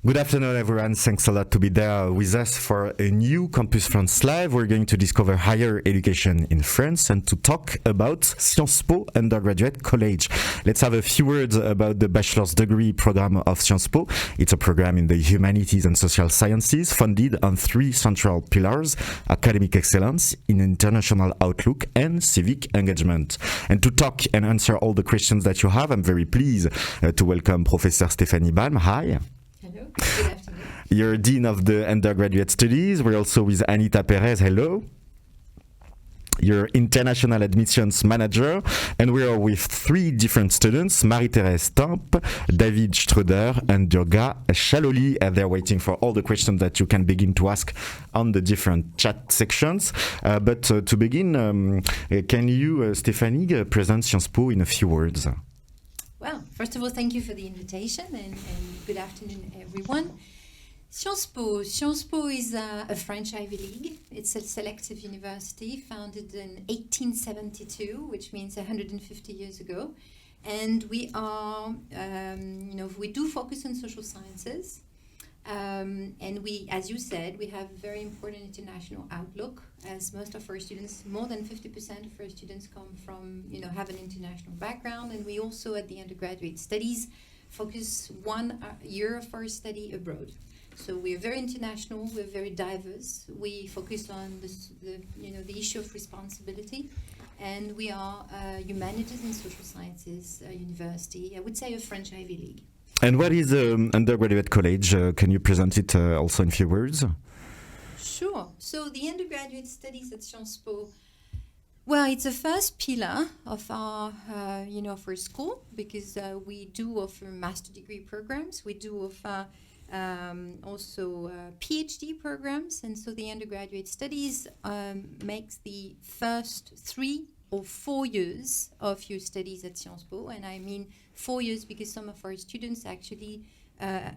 Good afternoon, everyone. Thanks a lot to be there with us for a new Campus France Live. We're going to discover higher education in France and to talk about Sciences Po Undergraduate College. Let's have a few words about the bachelor's degree program of Sciences Po. It's a program in the humanities and social sciences funded on three central pillars: academic excellence, an international outlook, and civic engagement. And to talk and answer all the questions that you have, I'm very pleased to welcome Professor Stéphanie Balme. Hi. Hello, good afternoon. You're Dean of the Undergraduate Studies. We're also with Anita Perez. Hello. You're International Admissions Manager. And we are with three different students, Marie-Thérèse Tamp, David Struder, and Durga Chaloli. And they're waiting for all the questions that you can begin to ask on the different chat sections. But to begin, can you, Stéphanie, present Sciences Po in a few words? Well, first of all, thank you for the invitation and good afternoon, everyone. Sciences Po is a French Ivy League. It's a selective university founded in 1872, which means 150 years ago. And we are, we do focus on social sciences. And we, as you said, we have a very important international outlook, as most of our students, more than 50% of our students come from, have an international background. And we also, at the undergraduate studies, focus 1 year of our study abroad. So we are very international, we're very diverse. We focus on the issue of responsibility. And we are a humanities and social sciences university, I would say a French Ivy League. And what is the undergraduate college? Can you present it also in a few words? Sure. So the undergraduate studies at Sciences Po, well, it's the first pillar of our, for school, because we do offer master degree programs. We do offer also PhD programs. And so the undergraduate studies makes the first 3 or 4 years of your studies at Sciences Po. And I mean 4 years because some of our students actually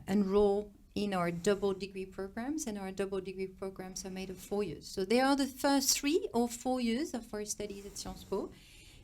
enroll in our double degree programs, and our double degree programs are made of 4 years. So they are the first 3 or 4 years of our studies at Sciences Po.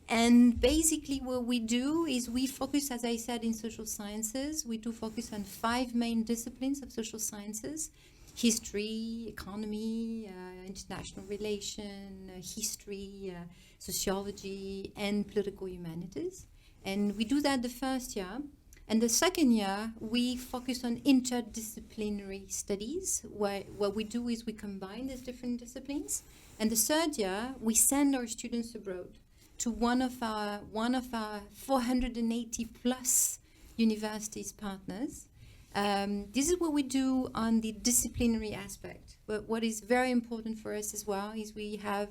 And basically what we do is we focus, as I said, in social sciences. We do focus on 5 main disciplines of social sciences: history, economy, international relation, history, sociology, and political humanities. And we do that the first year. And the second year, we focus on interdisciplinary studies. What we do is we combine these different disciplines. And the third year, we send our students abroad to one of our 480 plus universities partners. This is what we do on the disciplinary aspect. But what is very important for us as well is we have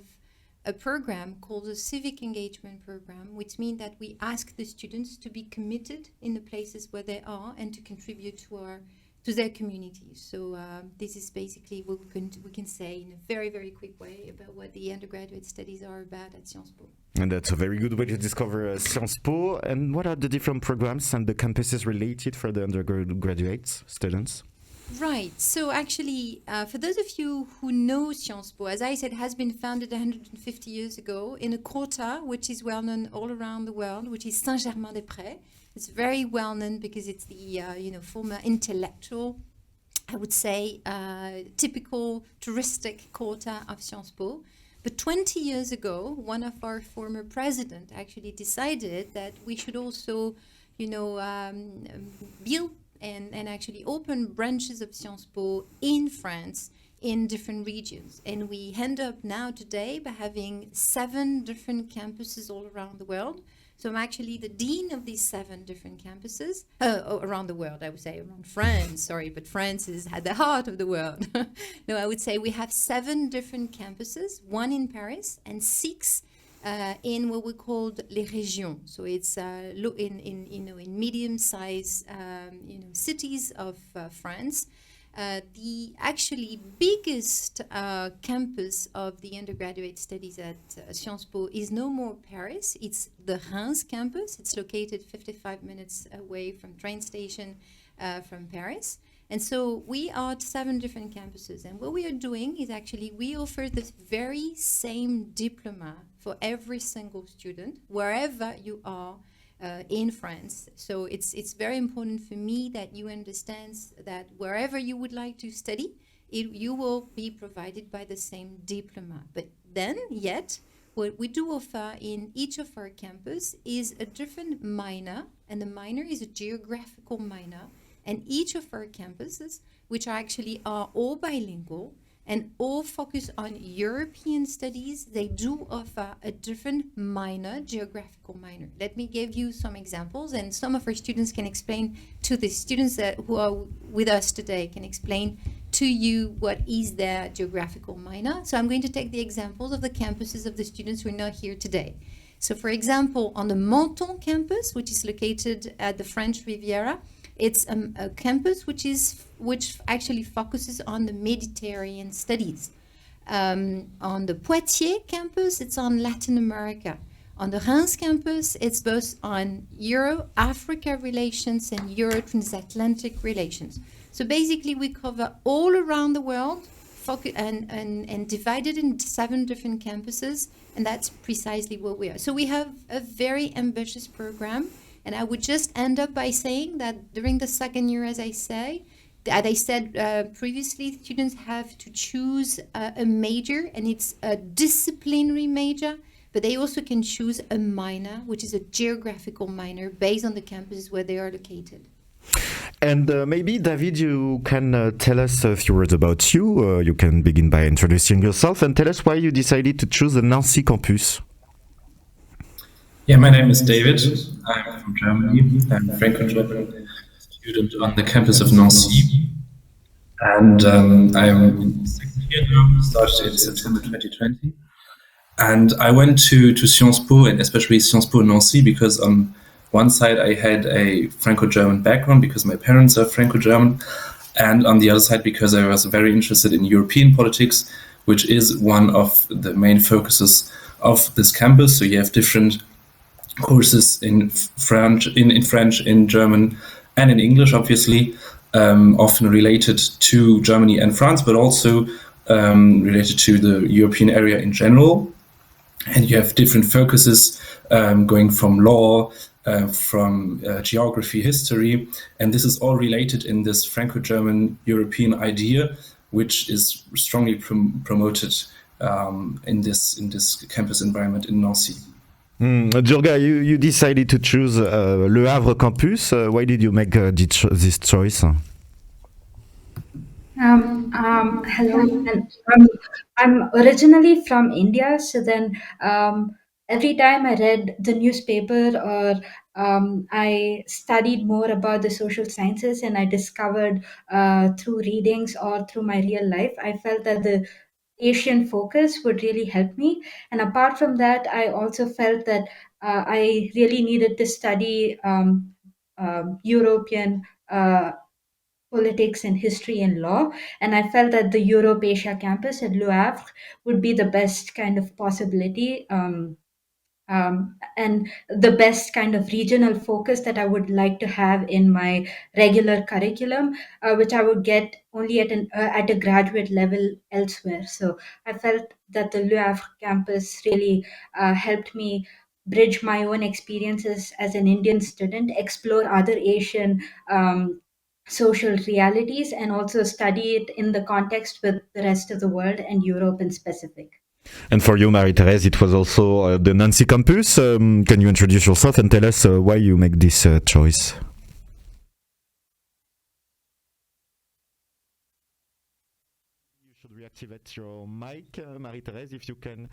a program called the Civic Engagement Program, which means that we ask the students to be committed in the places where they are and to contribute to their communities. So this is basically what we can say in a very, very quick way about what the undergraduate studies are about at Sciences Po. And that's a very good way to discover Sciences Po. And what are the different programs and the campuses related for the undergraduate students? Right. So actually, for those of you who know Sciences Po, as I said, has been founded 150 years ago in a quarter which is well known all around the world, which is Saint-Germain-des-Prés. It's very well known because it's the former intellectual, I would say, typical touristic quarter of Sciences Po. But 20 years ago, one of our former presidents actually decided that we should also, build and actually open branches of Sciences Po in France in different regions. And we end up now today by having 7 different campuses all around the world. So I'm actually the dean of these 7 different campuses around the world, I would say, around France, sorry, but France is at the heart of the world. No, I would say we have 7 different campuses, 1 in Paris and 6 in what we call les régions. So it's in medium-sized cities of France. The actually biggest campus of the undergraduate studies at Sciences Po is no more Paris. It's the Reims campus. It's located 55 minutes away from train station from Paris. And so we are at 7 different campuses. And what we are doing is actually we offer the very same diploma for every single student, wherever you are in France. So it's very important for me that you understand that wherever you would like to study, you will be provided by the same diploma. But then, yet, what we do offer in each of our campus is a different minor, and the minor is a geographical minor. And each of our campuses, which are all bilingual and all focus on European studies, they do offer a different minor, geographical minor. Let me give you some examples, and some of our students can explain to the students who are with us today, can explain to you what is their geographical minor. So I'm going to take the examples of the campuses of the students who are not here today. So for example, on the Menton campus, which is located at the French Riviera, it's a campus which actually focuses on the Mediterranean studies. On the Poitiers campus, it's on Latin America. On the Reims campus, it's both on Euro-Africa relations and Euro-transatlantic relations. So basically, we cover all around the world and divided in 7 different campuses, and that's precisely what we are. So we have a very ambitious program. And I would just end up by saying that during the second year, as I said previously, students have to choose a major, and it's a disciplinary major, but they also can choose a minor, which is a geographical minor based on the campuses where they are located. And maybe, David, you can tell us a few words about you. You can begin by introducing yourself and tell us why you decided to choose the Nancy campus. Yeah, my name is David. I'm from Germany. I'm a Franco-German student on the campus of Nancy. And I'm in the second year now, started in September 2020. And I went to Sciences Po, and especially Sciences Po Nancy, because on one side I had a Franco-German background because my parents are Franco-German. And on the other side, because I was very interested in European politics, which is one of the main focuses of this campus. So you have different courses in French, in German, and in English, obviously, often related to Germany and France, but also related to the European area in general. And you have different focuses going from law, from geography, history, and this is all related in this Franco-German European idea, which is strongly promoted in this campus environment in Nancy. Durga, you decided to choose Le Havre campus. Why did you make this choice? Hello. And, I'm originally from India, so then every time I read the newspaper or I studied more about the social sciences, and I discovered through readings or through my real life, I felt that the Asian focus would really help me. And apart from that, I also felt that I really needed to study European politics and history and law. And I felt that the Europe Asia campus at Le Havre would be the best kind of possibility. And the best kind of regional focus that I would like to have in my regular curriculum, which I would get only at a graduate level elsewhere. So I felt that the Le Havre campus really helped me bridge my own experiences as an Indian student, explore other Asian social realities, and also study it in the context with the rest of the world and Europe in specific. And for you, Marie-Thérèse, it was also the Nancy campus. Can you introduce yourself and tell us why you make this choice? You should reactivate your mic, Marie-Thérèse, if you can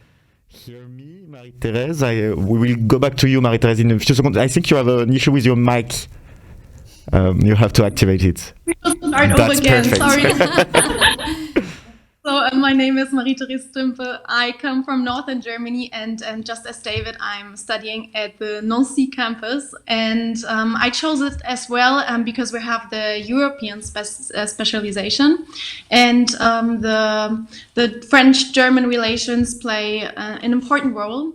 hear me. Marie-Thérèse, we will go back to you, Marie-Thérèse, in a few seconds. I think you have an issue with your mic. You have to activate it. That's perfect. Sorry. So my name is Marie-Thérèse Stümpe. I come from northern Germany, and just as David, I'm studying at the Nancy campus. And I chose it as well because we have the European specialization, and the French-German relations play an important role.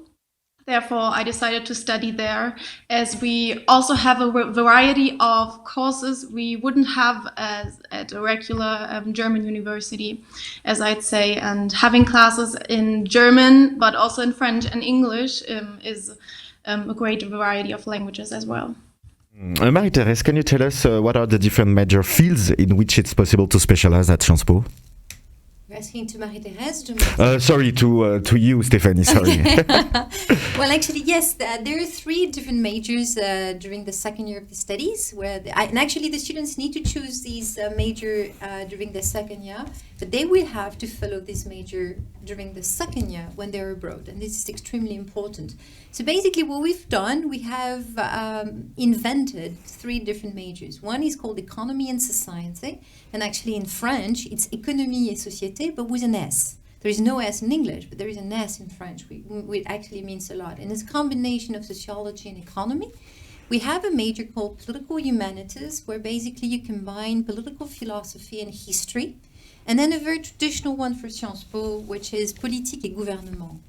Therefore, I decided to study there, as we also have a variety of courses we wouldn't have at a regular German university, as I'd say. And having classes in German, but also in French and English is a great variety of languages as well. Marie-Thérèse, can you tell us what are the different major fields in which it's possible to specialize at Sciences Po? You're asking to Marie-Thérèse? Sorry, to you, Stéphanie, sorry. Well, actually, yes, there are 3 different majors during the second year of the studies, and actually the students need to choose these major during the second year, but they will have to follow this major during the second year when they're abroad, and this is extremely important. So basically what we've done, we have invented 3 different majors. One is called Economy and Society, and actually in French, it's Économie et Société, but with an S. There is no S in English, but there is an S in French, which actually means a lot. And it's a combination of sociology and economy. We have a major called Political Humanities, where basically you combine political philosophy and history. And then a very traditional one for Sciences Po, which is Politique et Gouvernement,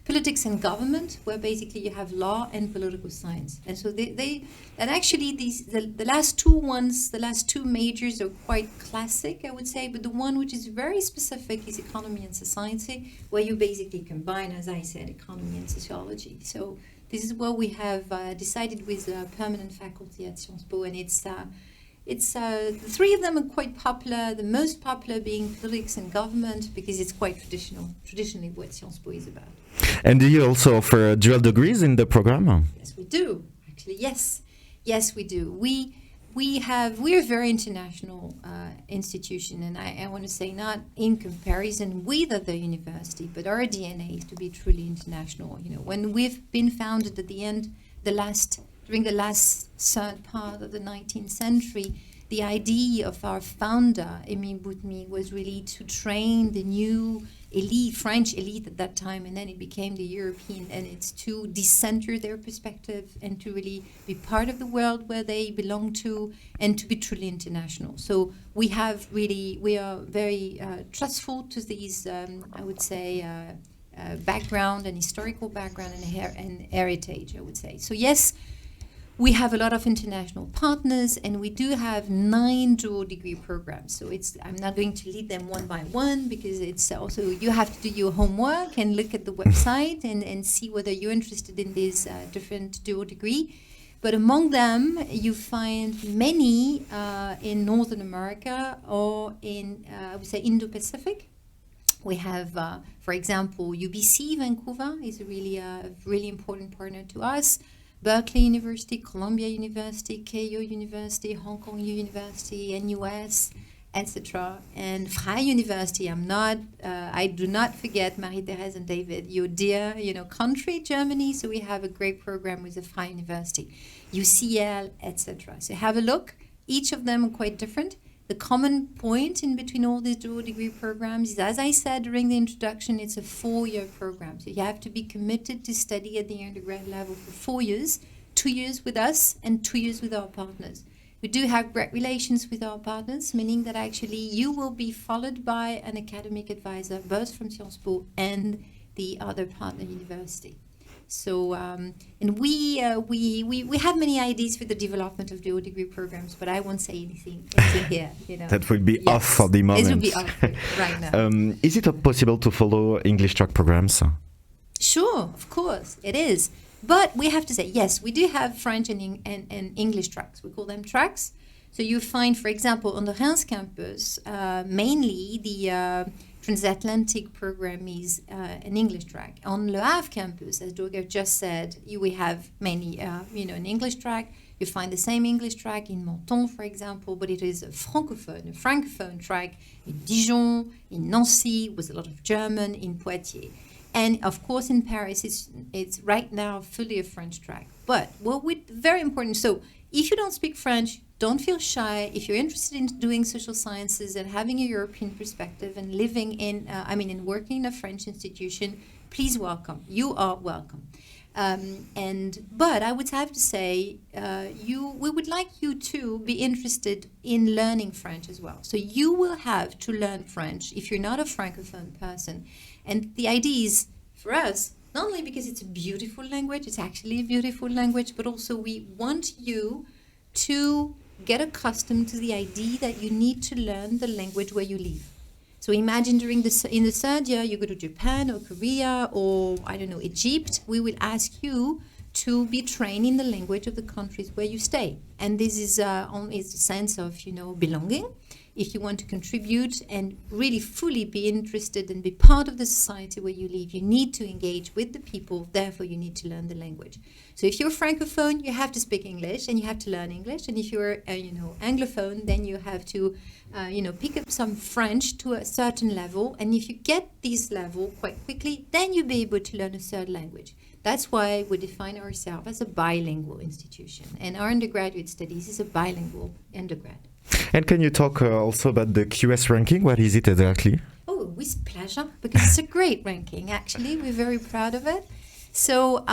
politics and government, where basically you have law and political science. And so the last 2 ones, the last 2 majors are quite classic, I would say, but the one which is very specific is Economy and Society, where you basically combine, as I said, economy and sociology. So this is what we have decided with permanent faculty at Sciences Po, and the 3 of them are quite popular, the most popular being politics and government, because it's quite traditionally what Sciences Po is about. And do you also offer dual degrees in the program? Yes, we do. Actually, yes. Yes, we do. We're a very international institution, and I want to say not in comparison with other universities, but our DNA is to be truly international. You know, when we've been founded at the end, during the last third part of the 19th century, the idea of our founder, Émile Boutmy, was really to train the new elite, French elite at that time, and then it became the European, and it's to decenter their perspective and to really be part of the world where they belong to and to be truly international. So we are very trustful to these, I would say, background and historical background and heritage, I would say. So yes, we have a lot of international partners, and we do have 9 dual degree programs. So I'm not going to lead them one by one, because it's also, you have to do your homework and look at the website and see whether you're interested in these different dual degree. But among them, you find many in Northern America or in, I would say, Indo-Pacific. We have, for example, UBC Vancouver is a really important partner to us. Berkeley University, Columbia University, Keio University, Hong Kong University, NUS, etc. And Freie University. I do not forget Marie-Thérèse and David, your dear, country, Germany. So we have a great program with the Freie University, UCL, etc. So have a look. Each of them are quite different. The common point in between all these dual degree programs is, as I said during the introduction, it's a 4-year program. So you have to be committed to study at the undergrad level for 4 years, 2 years with us and 2 years with our partners. We do have great relations with our partners, meaning that actually you will be followed by an academic advisor, both from Sciences Po and the other partner university. So, and we have many ideas for the development of dual degree programs, but I won't say anything here. That will be off for the moment. It will be off right now. Is it possible to follow English track programs? Sure, of course, it is. But we have to say, yes, we do have French and English tracks. We call them tracks. So you find, for example, on the Reims campus, mainly the transatlantic program is an English track. On Le Havre campus, as Dorga just said, we have mainly, an English track. You find the same English track in Menton, for example, but it is a francophone track in Dijon, in Nancy, with a lot of German, in Poitiers. And of course, in Paris, it's right now fully a French track. But very important. So if you don't speak French, don't feel shy. If you're interested in doing social sciences and having a European perspective and living in, working in a French institution, please welcome. You are welcome. But I would have to say, we would like you to be interested in learning French as well. So you will have to learn French if you're not a Francophone person. And the idea is, for us, not only because it's a beautiful language, it's actually a beautiful language, but also we want you to get accustomed to the idea that you need to learn the language where you live. So imagine in the third year, you go to Japan or Korea or, Egypt, we will ask you to be trained in the language of the countries where you stay. And this is only a sense of, belonging. If you want to contribute and really fully be interested and be part of the society where you live, you need to engage with the people, therefore you need to learn the language. So if you're Francophone, you have to speak English and you have to learn English. And if you're, Anglophone, then you have to, pick up some French to a certain level. And if you get this level quite quickly, then you'll be able to learn a third language. That's why we define ourselves as a bilingual institution. And our undergraduate studies is a bilingual undergrad. And can you talk also about the QS ranking? What is it exactly? Oh, with pleasure, because it's a great ranking, actually. We're very proud of it. So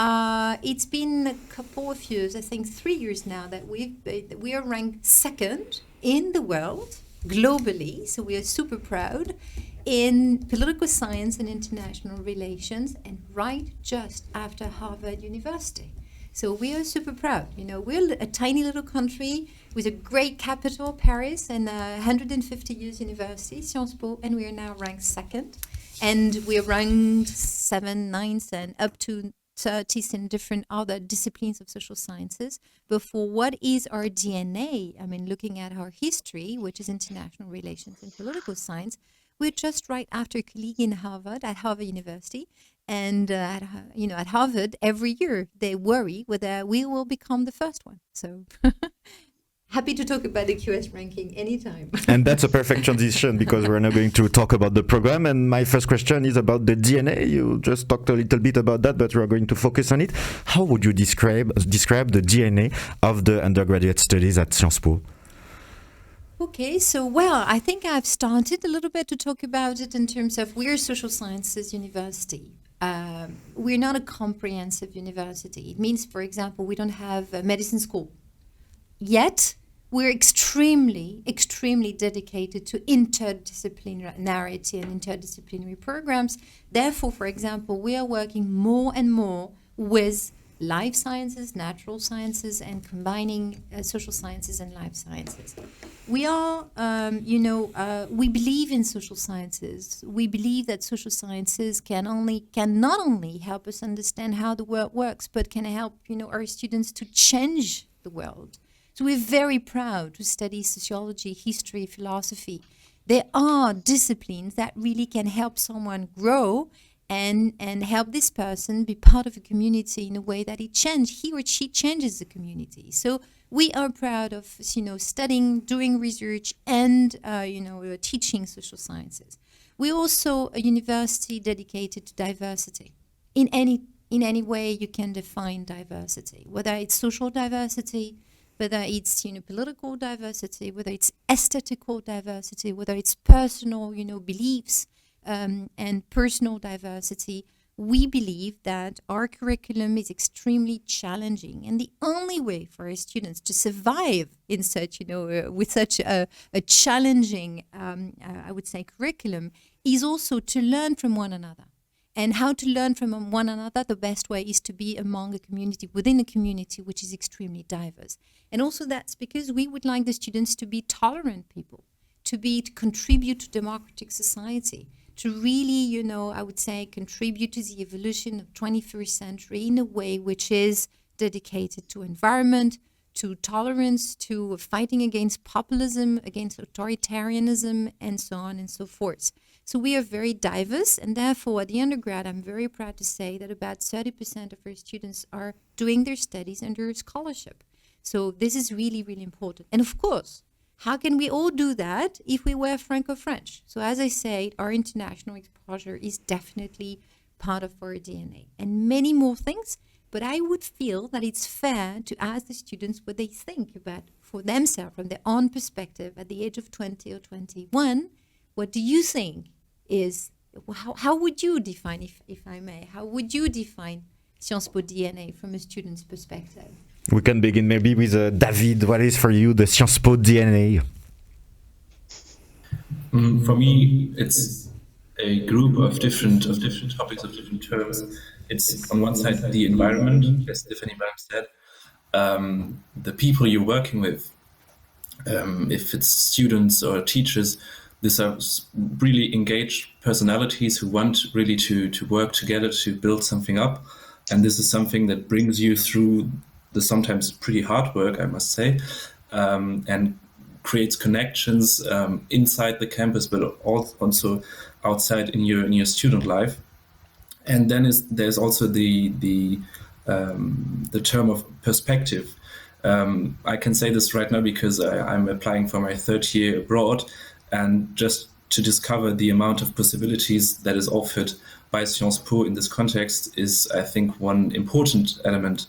it's been a couple of years, I think 3 years now, that we are ranked second in the world, globally. So we are super proud in political science and international relations, and right just after Harvard University. So we are super proud. We're a tiny little country with a great capital, Paris, and 150 years university, Sciences Po, and we are now ranked second. And we are ranked 7th, 9th, and up to 30th in different other disciplines of social sciences. But for what is our DNA, looking at our history, which is international relations and political science, we're just right after a colleague in Harvard, at Harvard University. And at Harvard, every year they worry whether we will become the first one. So happy to talk about the QS ranking anytime. And that's a perfect transition, because we're now going to talk about the program. And my first question is about the DNA. You just talked a little bit about that, but we're going to focus on it. How would you describe the DNA of the undergraduate studies at Sciences Po? Okay, so I think I've started a little bit to talk about it in terms of we're a social sciences university. We're not a comprehensive university. It means, for example, we don't have a medicine school. Yet, we're extremely, extremely dedicated to interdisciplinarity and interdisciplinary programs. Therefore, for example, we are working more and more with life sciences, natural sciences, and combining social sciences and life sciences. We are, we believe in social sciences. We believe that social sciences can not only help us understand how the world works, but can help, our students to change the world. So we're very proud to study sociology, history, philosophy. There are disciplines that really can help someone grow and help this person be part of a community in a way that he or she changes the community. So we are proud of, studying, doing research, and, teaching social sciences. We're also a university dedicated to diversity. In any way you can define diversity, whether it's social diversity, whether it's, political diversity, whether it's aesthetical diversity, whether it's personal, beliefs, and personal diversity. We believe that our curriculum is extremely challenging, and the only way for our students to survive in such, with such a challenging, I would say, curriculum, is also to learn from one another. And how to learn from one another, the best way is to be among a community, within a community which is extremely diverse. And also that's because we would like the students to be tolerant people, to contribute to democratic society, to really, I would say, contribute to the evolution of 21st century in a way which is dedicated to environment, to tolerance, to fighting against populism, against authoritarianism, and so on and so forth. So we are very diverse, and therefore at the undergrad, I'm very proud to say that about 30% of our students are doing their studies under a scholarship. So this is really, really important. And of course, how can we all do that if we were Franco-French? So as I said, our international exposure is definitely part of our DNA, and many more things. But I would feel that it's fair to ask the students what they think about for themselves, from their own perspective, at the age of 20 or 21. What do you think is, how would you define, if I may, how would you define Sciences Po DNA from a student's perspective? We can begin maybe with David. What is for you the Sciences Po DNA? For me, it's a group of different topics, of different terms. It's on one side the environment, as Stephanie Baum said, the people you're working with. If it's students or teachers, these are really engaged personalities who want really to work together to build something up. And this is something that brings you through the sometimes pretty hard work, I must say, and creates connections inside the campus, but also outside in your student life. And then there's also the term of perspective. I can say this right now because I'm applying for my third year abroad, and just to discover the amount of possibilities that is offered by Sciences Po in this context is, I think, one important element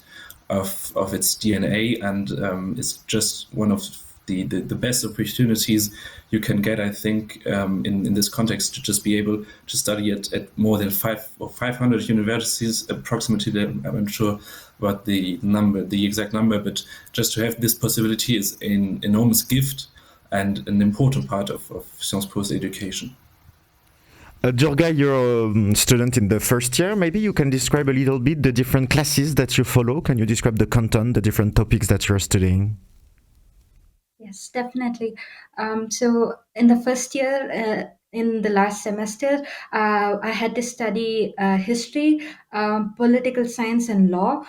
of its DNA, and it's just one of the best opportunities you can get, I think, in this context, to just be able to study at more than 500 universities, approximately. I'm sure about the exact number, but just to have this possibility is an enormous gift and an important part of Sciences Po's education. Durga, you're a student in the first year. Maybe you can describe a little bit the different classes that you follow. Can you describe the content, the different topics that you're studying? Yes, definitely. So in the first year, in the last semester, I had to study history, political science, and law.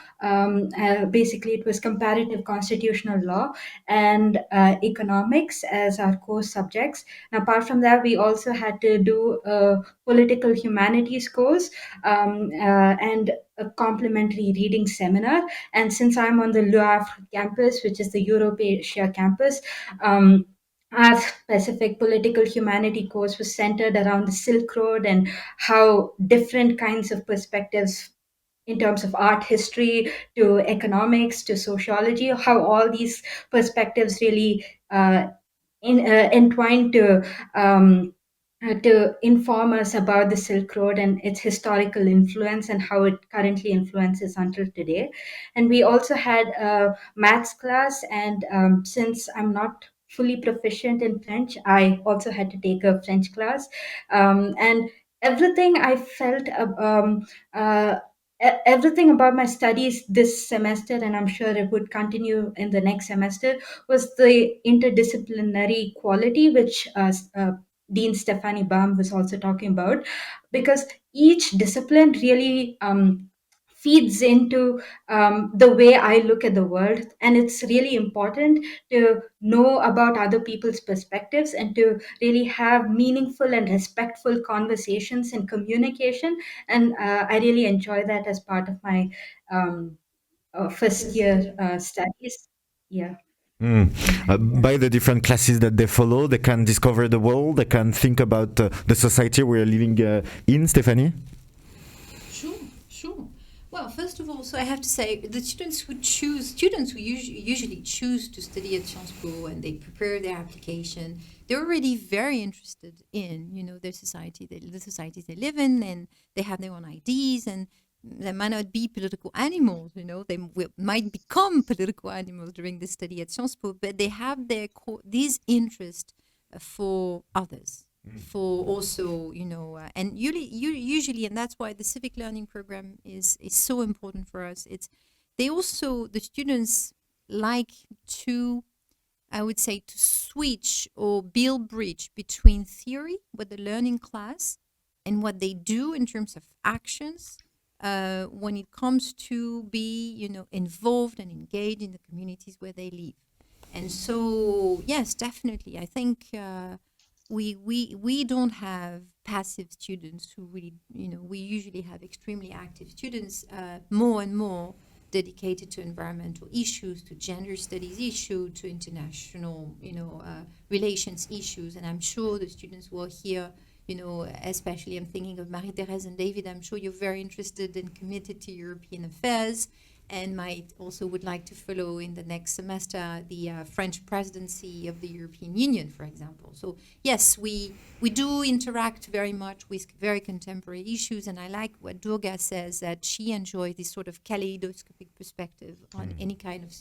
Basically, it was comparative constitutional law and economics as our core subjects. And apart from that, we also had to do a political humanities course and a complementary reading seminar. And since I'm on the Le Havre campus, which is the Europe Asia campus, our specific political humanity course was centered around the Silk Road and how different kinds of perspectives in terms of art history to economics to sociology, how all these perspectives really entwine to inform us about the Silk Road and its historical influence and how it currently influences until today. And we also had a maths class, and since I'm not fully proficient in French, I also had to take a French class. And everything I felt everything about my studies this semester, and I'm sure it would continue in the next semester, was the interdisciplinary quality, which Dean Stephanie Baum was also talking about, because each discipline really feeds into the way I look at the world. And it's really important to know about other people's perspectives and to really have meaningful and respectful conversations and communication. And I really enjoy that as part of my first year studies. Yeah. By the different classes that they follow, they can discover the world, they can think about the society we're living in, Stephanie? Sure. Well, first of all, so I have to say, the students who usually choose to study at Sciences Po and they prepare their application, they're already very interested in, their society, the societies they live in, and they have their own ideas, and they might not be political animals, they might become political animals during the study at Sciences Po, but they have these interests for others, for also, and usually, and that's why the civic learning program is so important for us. The students like to, I would say, to switch or build bridge between theory, what they learn in class, and what they do in terms of actions when it comes to be, involved and engaged in the communities where they live. And so, yes, definitely, I think we don't have passive students who really, we usually have extremely active students, more and more dedicated to environmental issues, to gender studies issue, to international, relations issues. And I'm sure the students who are here, especially I'm thinking of Marie-Thérèse and David, I'm sure you're very interested and committed to European affairs, and might also would like to follow in the next semester the French presidency of the European Union, for example. So yes, we do interact very much with very contemporary issues, and I like what Durga says, that she enjoys this sort of kaleidoscopic perspective on any kind of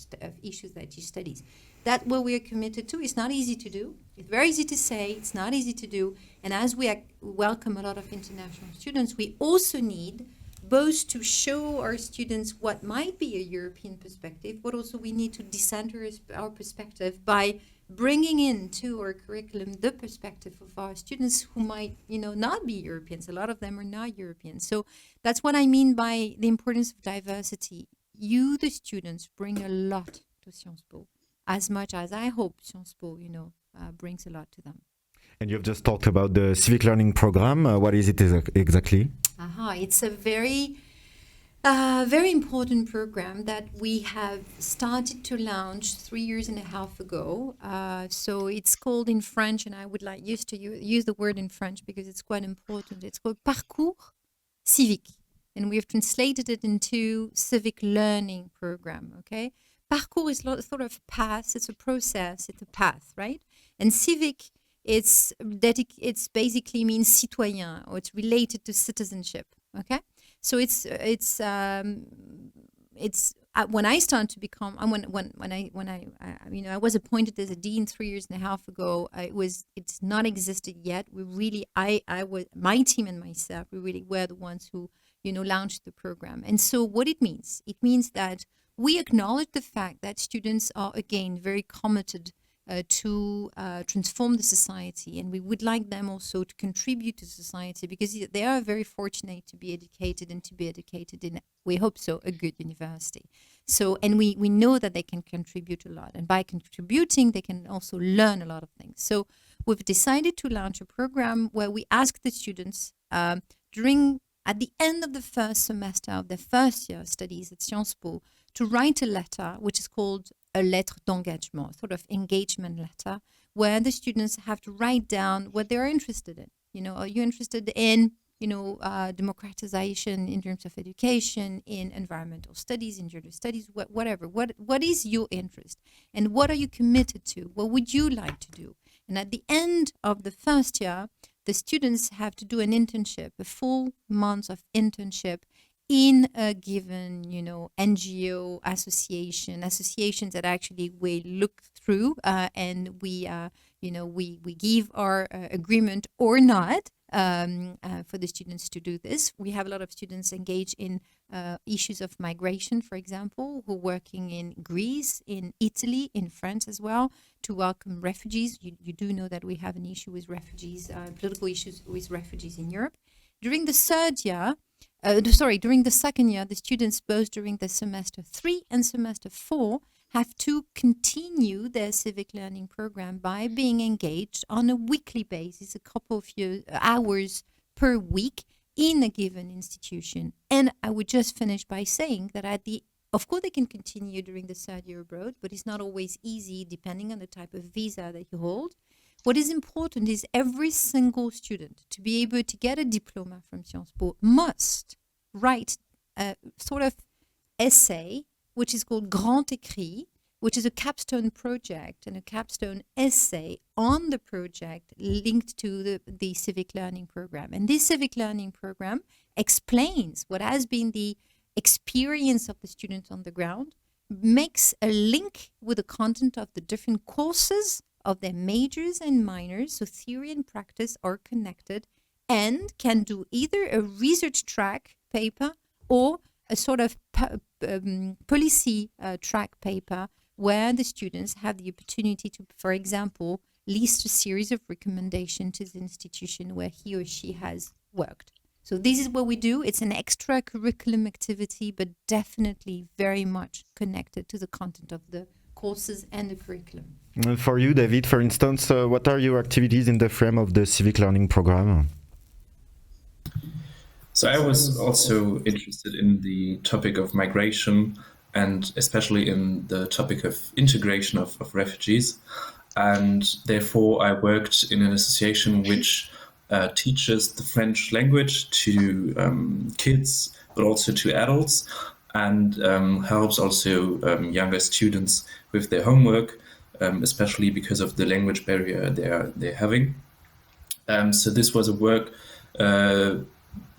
issues that she studies. That's what we're committed to. It's not easy to do. It's very easy to say. It's not easy to do. And as we welcome a lot of international students, we also need both to show our students what might be a European perspective, but also we need to decenter our perspective by bringing into our curriculum the perspective of our students who might, not be Europeans. A lot of them are not Europeans. So that's what I mean by the importance of diversity. You, the students, bring a lot to Sciences Po, as much as I hope Sciences Po, brings a lot to them. And you've just talked about the civic learning program. What is it exactly? It's a very important program that we have started to launch 3 years and a half ago. So it's called in French, and I would like use the word in French because it's quite important. It's called Parcours Civique, and we have translated it into civic learning program. Okay, parcours is sort of path. It's a process. It's a path, right? And civic, it's basically means citoyen, or it's related to citizenship. Okay, so it's when I started to become I was appointed as a dean 3 years and a half ago. It's not existed yet. We really my team and myself, we really were the ones who launched the program. And so what it means that we acknowledge the fact that students are again very committed to transform the society, and we would like them also to contribute to society because they are very fortunate to be educated and to be educated in, we hope so, a good university. So, and we know that they can contribute a lot, and by contributing they can also learn a lot of things. So we've decided to launch a program where we ask the students at the end of the first semester of their first year studies at Sciences Po to write a letter, which is called a lettre d'engagement, sort of engagement letter, where the students have to write down what they're interested in. Are you interested in, democratization in terms of education, in environmental studies, in gender studies, whatever. What is your interest? And what are you committed to? What would you like to do? And at the end of the first year, the students have to do an internship, a full month of internship in a given, NGO associations that actually we look through and we give our agreement or not for the students to do this. We have a lot of students engaged in issues of migration, for example, who are working in Greece, in Italy, in France as well, to welcome refugees. You do know that we have an issue with refugees, political issues with refugees in Europe. During the second year, the students, both during the semester 3 and semester 4, have to continue their civic learning program by being engaged on a weekly basis, a couple of hours per week in a given institution. And I would just finish by saying that of course, they can continue during the third year abroad, but it's not always easy depending on the type of visa that you hold. What is important is every single student, to be able to get a diploma from Sciences Po, must write a sort of essay, which is called Grand Écrit, which is a capstone project and a capstone essay on the project linked to the civic learning program. And this civic learning program explains what has been the experience of the students on the ground, makes a link with the content of the different courses of their majors and minors, so theory and practice are connected, and can do either a research track paper or a sort of policy track paper where the students have the opportunity to, for example, list a series of recommendations to the institution where he or she has worked. So this is what we do. It's an extra curriculum activity, but definitely very much connected to the content of the courses and the curriculum. For you, David, for instance, what are your activities in the frame of the civic learning program? So I was also interested in the topic of migration and especially in the topic of integration of refugees. And therefore I worked in an association which teaches the French language to kids, but also to adults, and helps also younger students with their homework, especially because of the language barrier they're having. So this was a work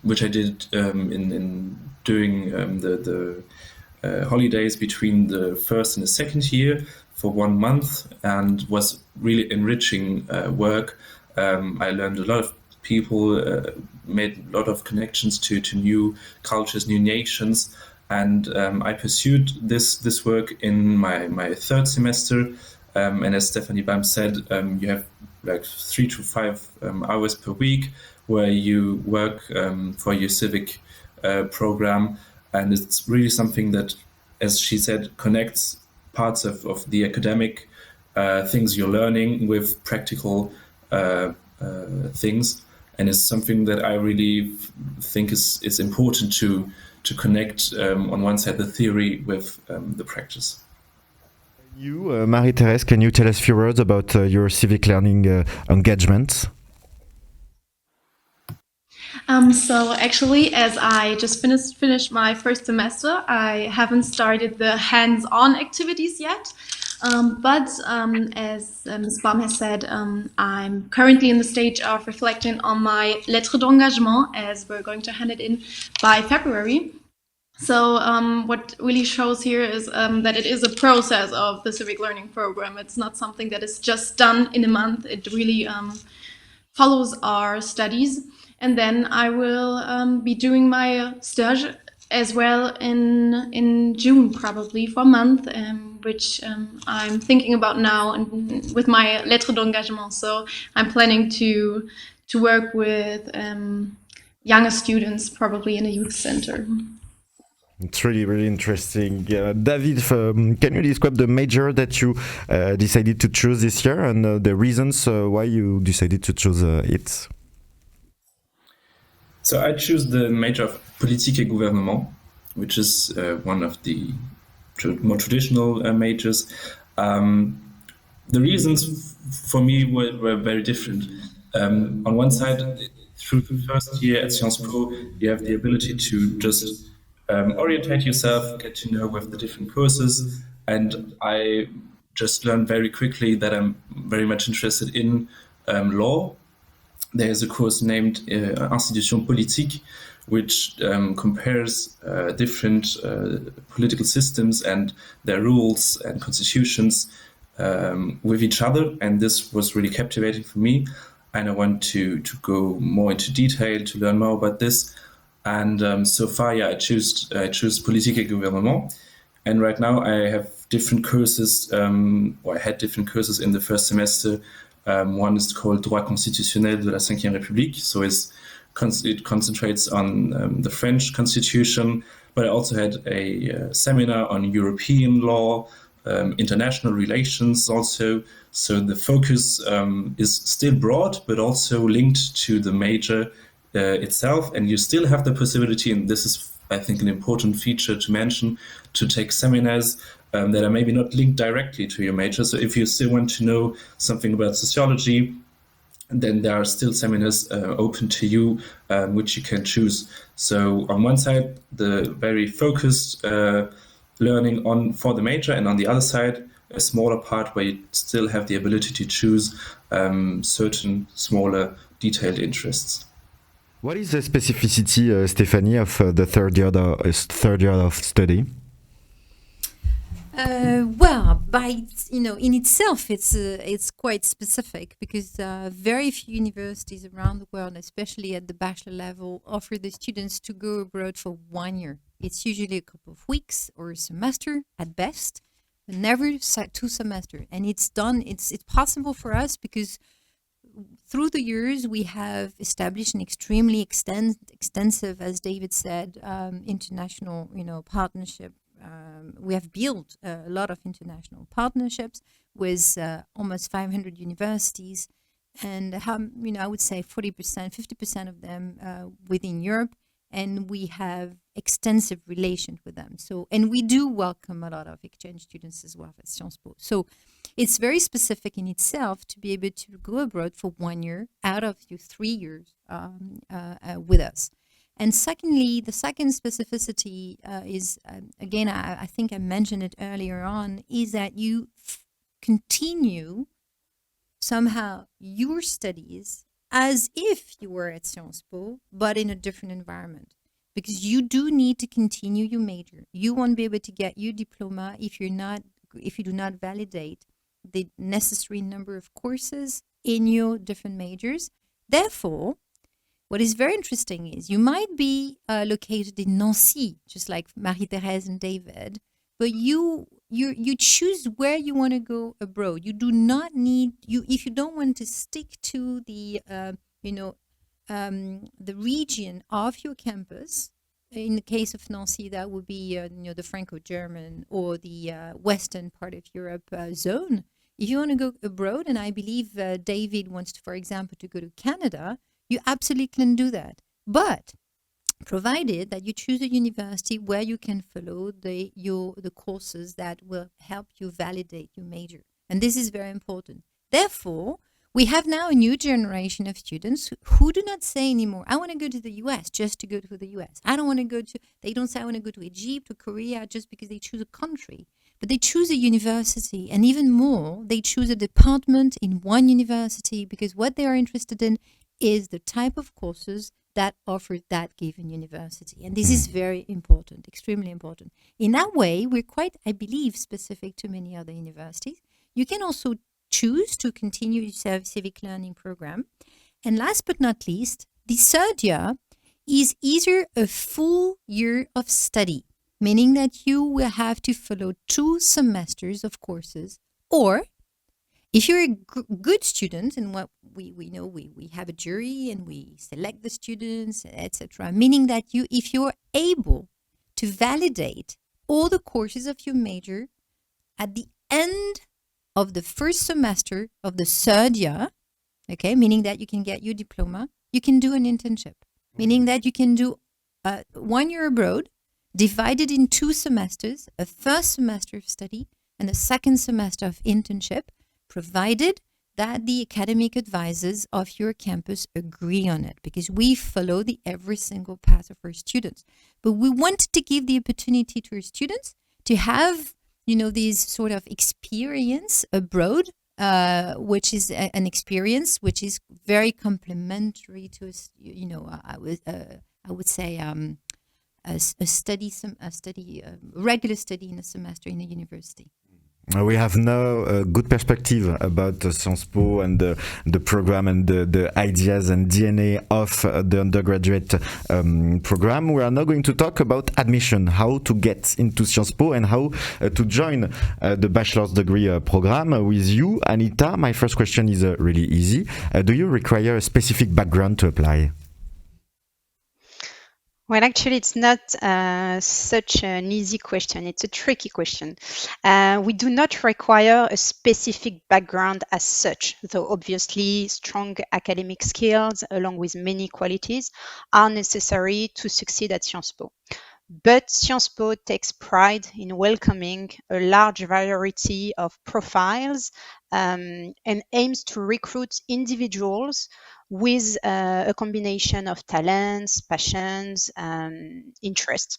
which I did in during the holidays between the first and the second year for 1 month, and was really enriching work. I learned a lot of people, made a lot of connections to new cultures, new nations, and I pursued this work in my third semester, And as Stephanie Baum said, you have like 3 to 5 hours per week where you work for your civic program. And it's really something that, as she said, connects parts of the academic things you're learning with practical things. And it's something that I really think is important to connect, on one side, the theory with the practice. You, Marie-Thérèse, can you tell us a few words about your civic learning engagement? So actually, as I just finished my first semester, I haven't started the hands-on activities yet. But as Ms. Baum has said, I'm currently in the stage of reflecting on my lettre d'engagement, as we're going to hand it in by February. So what really shows here is that it is a process of the civic learning program. It's not something that is just done in a month. It really follows our studies. And then I will be doing my stage as well in June, probably for a month, which I'm thinking about now and with my lettre d'engagement. So I'm planning to work with younger students, probably in a youth center. It's really, really interesting. David, can you describe the major that you decided to choose this year and the reasons why you decided to choose it? So I choose the major of Politique et Gouvernement, which is one of the more traditional majors. The reasons for me were very different. On one side, through the first year at Sciences Po, you have the ability to just orientate yourself, get to know with the different courses, and I just learned very quickly that I'm very much interested in law. There's a course named Institution Politique, which compares different political systems and their rules and constitutions with each other, and this was really captivating for me, and I want to go more into detail to learn more about this. And so far, I choose Politique et Gouvernement. And right now I have different courses, or I had different courses in the first semester. One is called Droit constitutionnel de la Cinquième République. So it concentrates on the French constitution, but I also had a seminar on European law, international relations also. So the focus is still broad, but also linked to the major itself, and you still have the possibility, and this is, I think, an important feature to mention, to take seminars that are maybe not linked directly to your major. So if you still want to know something about sociology, then there are still seminars open to you, which you can choose. So on one side, the very focused learning for the major, and on the other side, a smaller part where you still have the ability to choose certain smaller detailed interests. What is the specificity, Stephanie, of the third year of study? Well, in itself, it's quite specific because very few universities around the world, especially at the bachelor level, offer the students to go abroad for 1 year. It's usually a couple of weeks or a semester at best, but never 2 semesters. And it's possible for us because through the years, we have established an extremely extensive, as David said, international, partnership. We have built a lot of international partnerships with almost 500 universities, and I would say 40%, 50% of them within Europe, and we have extensive relations with them. So, and we do welcome a lot of exchange students as well at Sciences Po. So it's very specific in itself to be able to go abroad for 1 year out of your 3 years with us. And secondly, the second specificity is, again, I think I mentioned it earlier on, is that you continue somehow your studies as if you were at Sciences Po, but in a different environment. Because you do need to continue your major. You won't be able to get your diploma if you do not validate the necessary number of courses in your different majors. Therefore, what is very interesting is you might be located in Nancy, just like Marie-Thérèse and David, but you you choose where you want to go abroad. You do not need if you don't want to stick to the the region of your campus. In the case of Nancy, that would be the Franco-German or the western part of Europe zone. If you want to go abroad, and I believe David wants to, for example, to go to Canada, you absolutely can do that. But provided that you choose a university where you can follow the courses that will help you validate your major. And this is very important. Therefore, we have now a new generation of students who do not say anymore, I want to go to the US just to go to the US. I don't want to go to, they don't say I want to go to Egypt or Korea just because they choose a country. But they choose a university, and even more, they choose a department in one university because what they are interested in is the type of courses that offer that given university. And this is very important, extremely important. In that way, we're quite, I believe, specific to many other universities. You can also choose to continue your civic learning program. And last but not least, the third year is either a full year of study, meaning that you will have to follow 2 semesters of courses, or if you're a good student, and what we know, we have a jury and we select the students, etc., meaning that if you're able to validate all the courses of your major at the end of the first semester of the third year, okay, meaning that you can get your diploma, you can do an internship, meaning that you can do 1 year abroad, divided in 2 semesters, a first semester of study and a second semester of internship, provided that the academic advisors of your campus agree on it, because we follow every single path of our students. But we wanted to give the opportunity to our students to have, this sort of experience abroad, which is an experience which is very complementary to, I would say, regular study in a semester in a university. We have now a good perspective about Sciences Po and the program and the ideas and DNA of the undergraduate program. We are now going to talk about admission, how to get into Sciences Po and how to join the bachelor's degree program. With you, Anita, my first question is really easy. Do you require a specific background to apply? Well, actually, it's not such an easy question. It's a tricky question. We do not require a specific background as such, though obviously strong academic skills, along with many qualities, are necessary to succeed at Sciences Po. But Sciences Po takes pride in welcoming a large variety of profiles and aims to recruit individuals with a combination of talents, passions, interests.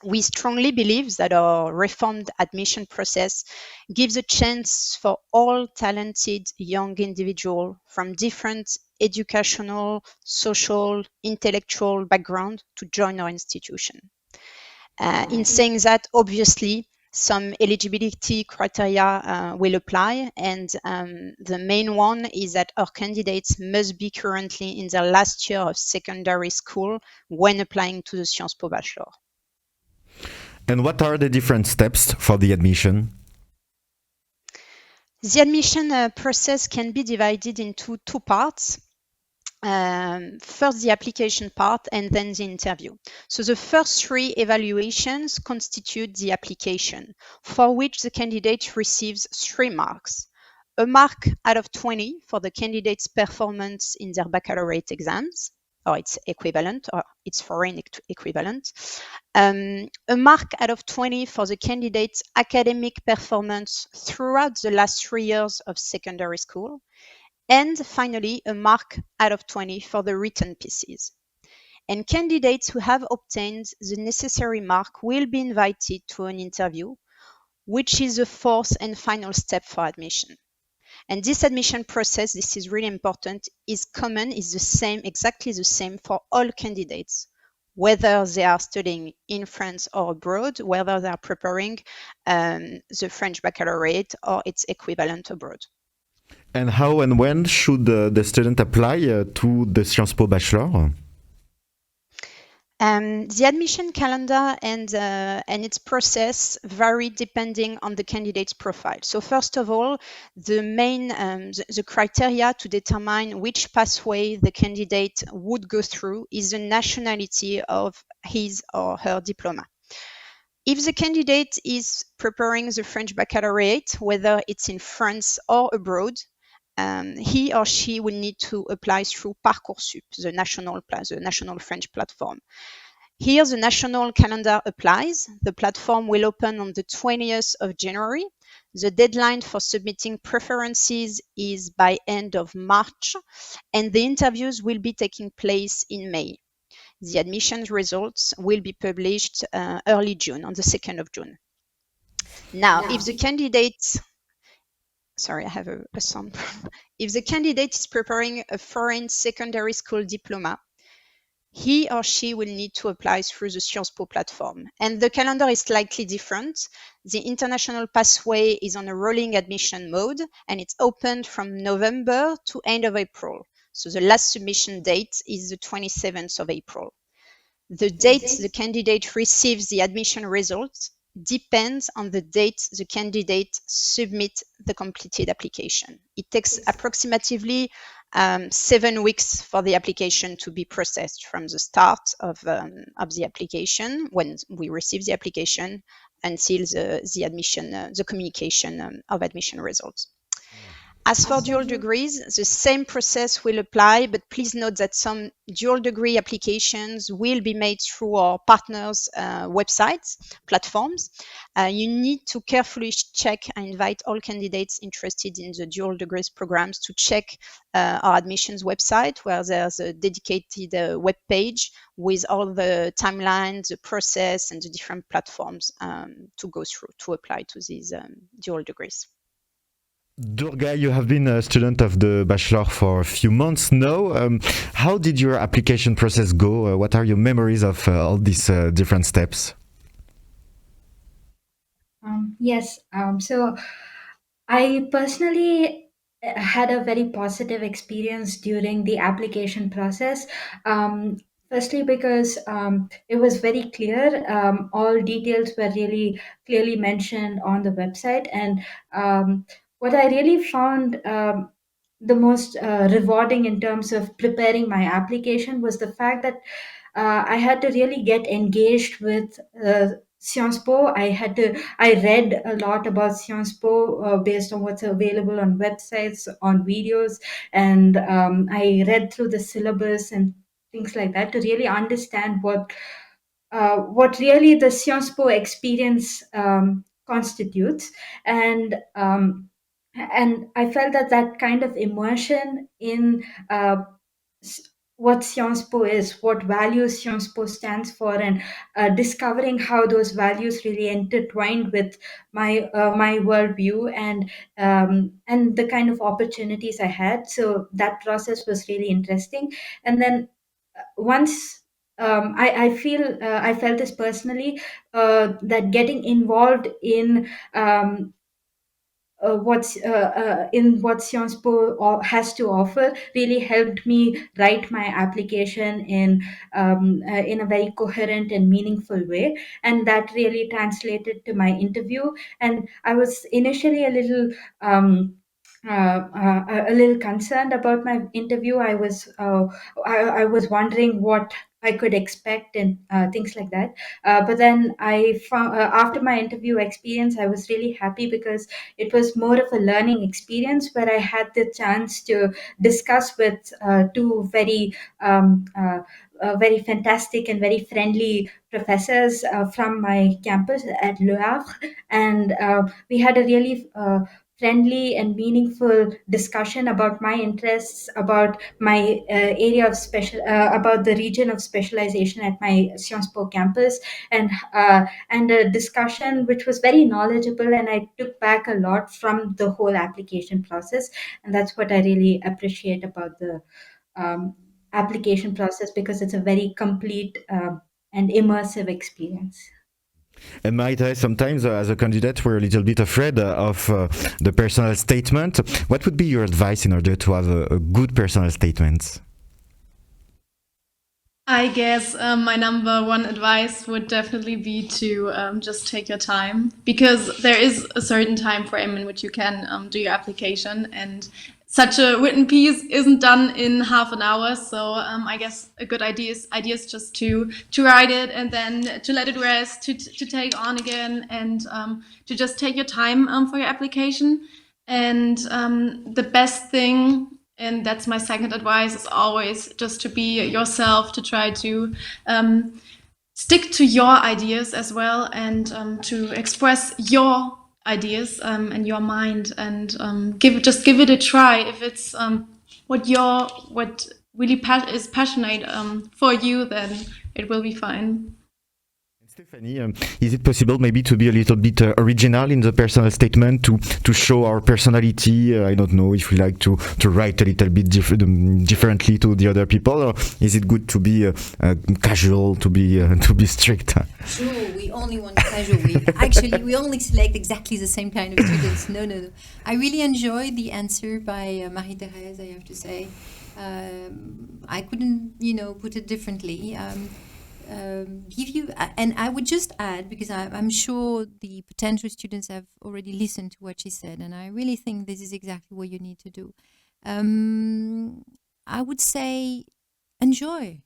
We strongly believe that our reformed admission process gives a chance for all talented young individuals from different educational, social, intellectual background to join our institution. In saying that, obviously, some eligibility criteria will apply, and the main one is that our candidates must be currently in their last year of secondary school when applying to the Sciences Po Bachelor. And what are the different steps for the admission? The admission process can be divided into 2 parts. First the application part and then the interview. So the first 3 evaluations constitute the application, for which the candidate receives 3 marks. A mark out of 20 for the candidate's performance in their baccalaureate exams, or its equivalent, or its foreign equivalent. A mark out of 20 for the candidate's academic performance throughout the last 3 years of secondary school. And finally, a mark out of 20 for the written pieces. And candidates who have obtained the necessary mark will be invited to an interview, which is the 4th and final step for admission. And this admission process, this is really important, is the same, exactly the same for all candidates, whether they are studying in France or abroad, whether they are preparing the French baccalaureate or its equivalent abroad. And how and when should the student apply to the Sciences Po Bachelor? The admission calendar and its process vary depending on the candidate's profile. So first of all, the main the criteria to determine which pathway the candidate would go through is the nationality of his or her diploma. If the candidate is preparing the French baccalaureate, whether it's in France or abroad, he or she will need to apply through Parcoursup, the national French platform. Here, the national calendar applies. The platform will open on the 20th of January. The deadline for submitting preferences is by end of March, and the interviews will be taking place in May. The admissions results will be published early June, on the 2nd of June. Now, if the candidate sorry, I have a sound. If the candidate is preparing a foreign secondary school diploma, he or she will need to apply through the Sciences Po platform. And the calendar is slightly different. The international pathway is on a rolling admission mode, and it's opened from November to end of April. So the last submission date is the 27th of April. The date the candidate receives the admission results depends on the date the candidate submits the completed application. It takes approximately 7 weeks for the application to be processed from the start of the application, when we receive the application, until the admission, the communication of admission results. As for dual degrees, the same process will apply, but please note that some dual degree applications will be made through our partners' websites, platforms. You need to carefully check and invite all candidates interested in the dual degrees programs to check our admissions website, where there's a dedicated web page with all the timelines, the process, and the different platforms to go through to apply to these dual degrees. Durga, you have been a student of the Bachelor for a few months now. How did your application process go? What are your memories of all these different steps? Yes. So I personally had a very positive experience during the application process. Firstly, because it was very clear, all details were really clearly mentioned on the website. And what I really found the most rewarding in terms of preparing my application was the fact that I had to really get engaged with Sciences Po. I read a lot about Sciences Po based on what's available on websites, on videos, and I read through the syllabus and things like that to really understand what really the Sciences Po experience constitutes. And I felt that kind of immersion in what Sciences Po is, what values Sciences Po stands for, and discovering how those values really intertwined with my worldview and the kind of opportunities I had. So that process was really interesting. And then once I felt this personally, that getting involved in in what Sciences Po has to offer really helped me write my application in a very coherent and meaningful way, and that really translated to my interview. And I was initially a little concerned about my interview. I was wondering what I could expect and things like that. But then I found after my interview experience, I was really happy because it was more of a learning experience where I had the chance to discuss with two very fantastic and very friendly professors from my campus at Le Havre, and we had a really friendly and meaningful discussion about my interests, about my area of about the region of specialization at my Sciences Po campus, and a discussion which was very knowledgeable, and I took back a lot from the whole application process, and that's what I really appreciate about the application process, because it's a very complete and immersive experience. And might I sometimes, as a candidate, we're a little bit afraid of the personal statement. What would be your advice in order to have a good personal statement? I guess my number one advice would definitely be to just take your time, because there is a certain time frame in which you can do your application, and such a written piece isn't done in half an hour. So I guess a good idea is just to write it and then to let it rest, to take on again, and to just take your time for your application. And the best thing, and that's my second advice, is always just to be yourself, to try to stick to your ideas as well, and to express your ideas and your mind, and give it a try. If it's what really is passionate for you, then it will be fine. Stephanie, is it possible maybe to be a little bit original in the personal statement, to show our personality? I don't know if we like to write a little bit differently to the other people, or is it good to be casual, to be strict? Sure, we only want casual. We only select exactly the same kind of students. No. I really enjoyed the answer by Marie-Thérèse, I have to say. I couldn't, put it differently. Give you, and I would just add, because I'm sure the potential students have already listened to what she said, and I really think this is exactly what you need to do. I would say enjoy.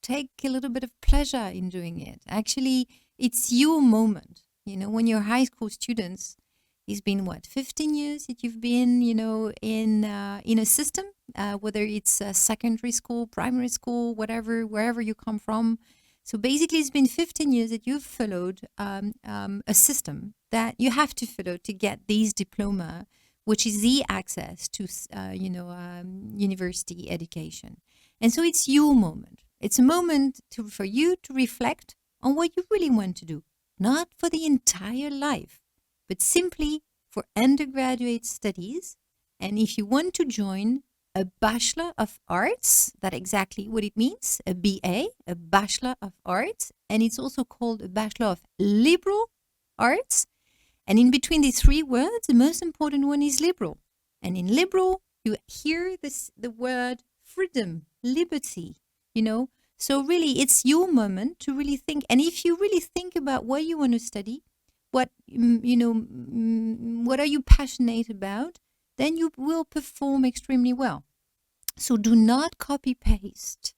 Take a little bit of pleasure in doing it. Actually, it's your moment. When you're high school students, it's been 15 years that you've been, in a system, whether it's secondary school, primary school, wherever you come from. So basically, it's been 15 years that you've followed a system that you have to follow to get this diploma, which is the access to, university education. And so it's your moment. It's a moment for you to reflect on what you really want to do, not for the entire life, but simply for undergraduate studies. And if you want to join a Bachelor of Arts, that's exactly what it means, a BA, a Bachelor of Arts, and it's also called a Bachelor of Liberal Arts. And in between these three words, the most important one is liberal. And in liberal, you hear the word freedom, liberty, So really, it's your moment to really think. And if you really think about what you want to study, what are you passionate about, then you will perform extremely well. So do not copy paste,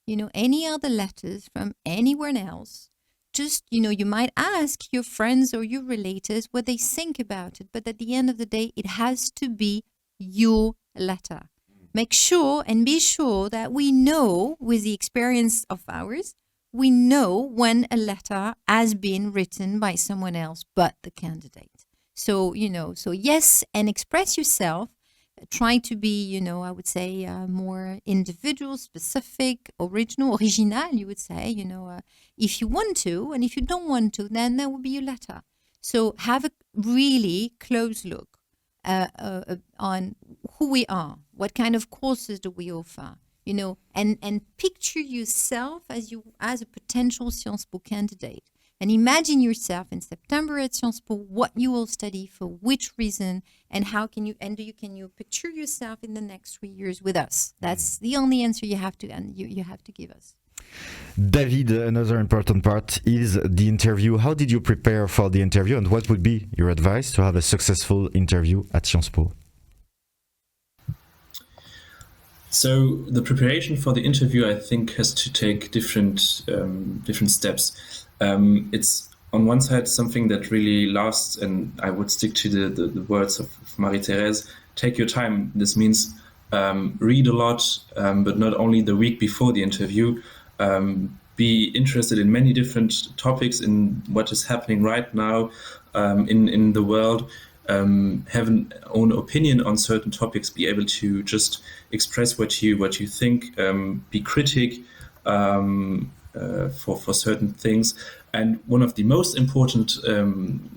any other letters from anywhere else. Just, you might ask your friends or your relatives what they think about it, but at the end of the day, it has to be your letter. Make sure and be sure that we know, with the experience of ours, we know when a letter has been written by someone else but the candidate. So, so yes, and express yourself. Try to be, I would say more individual, specific, original, you would say, if you want to, and if you don't want to, then that would be your letter. So have a really close look on who we are, what kind of courses do we offer, and picture yourself as a potential Sciences Po candidate. And imagine yourself in September at Sciences Po, what you will study, for which reason, and can you picture yourself in the next 3 years with us? That's the only answer you have to give us. David, another important part is the interview. How did you prepare for the interview, and what would be your advice to have a successful interview at Sciences Po? So the preparation for the interview, I think, has to take different steps. It's on one side something that really lasts, and I would stick to the words of Marie-Thérèse. Take your time. This means read a lot, but not only the week before the interview. Be interested in many different topics, in what is happening right now in the world. Have an own opinion on certain topics. Be able to just express what you think. Be critic for certain things. And one of the most important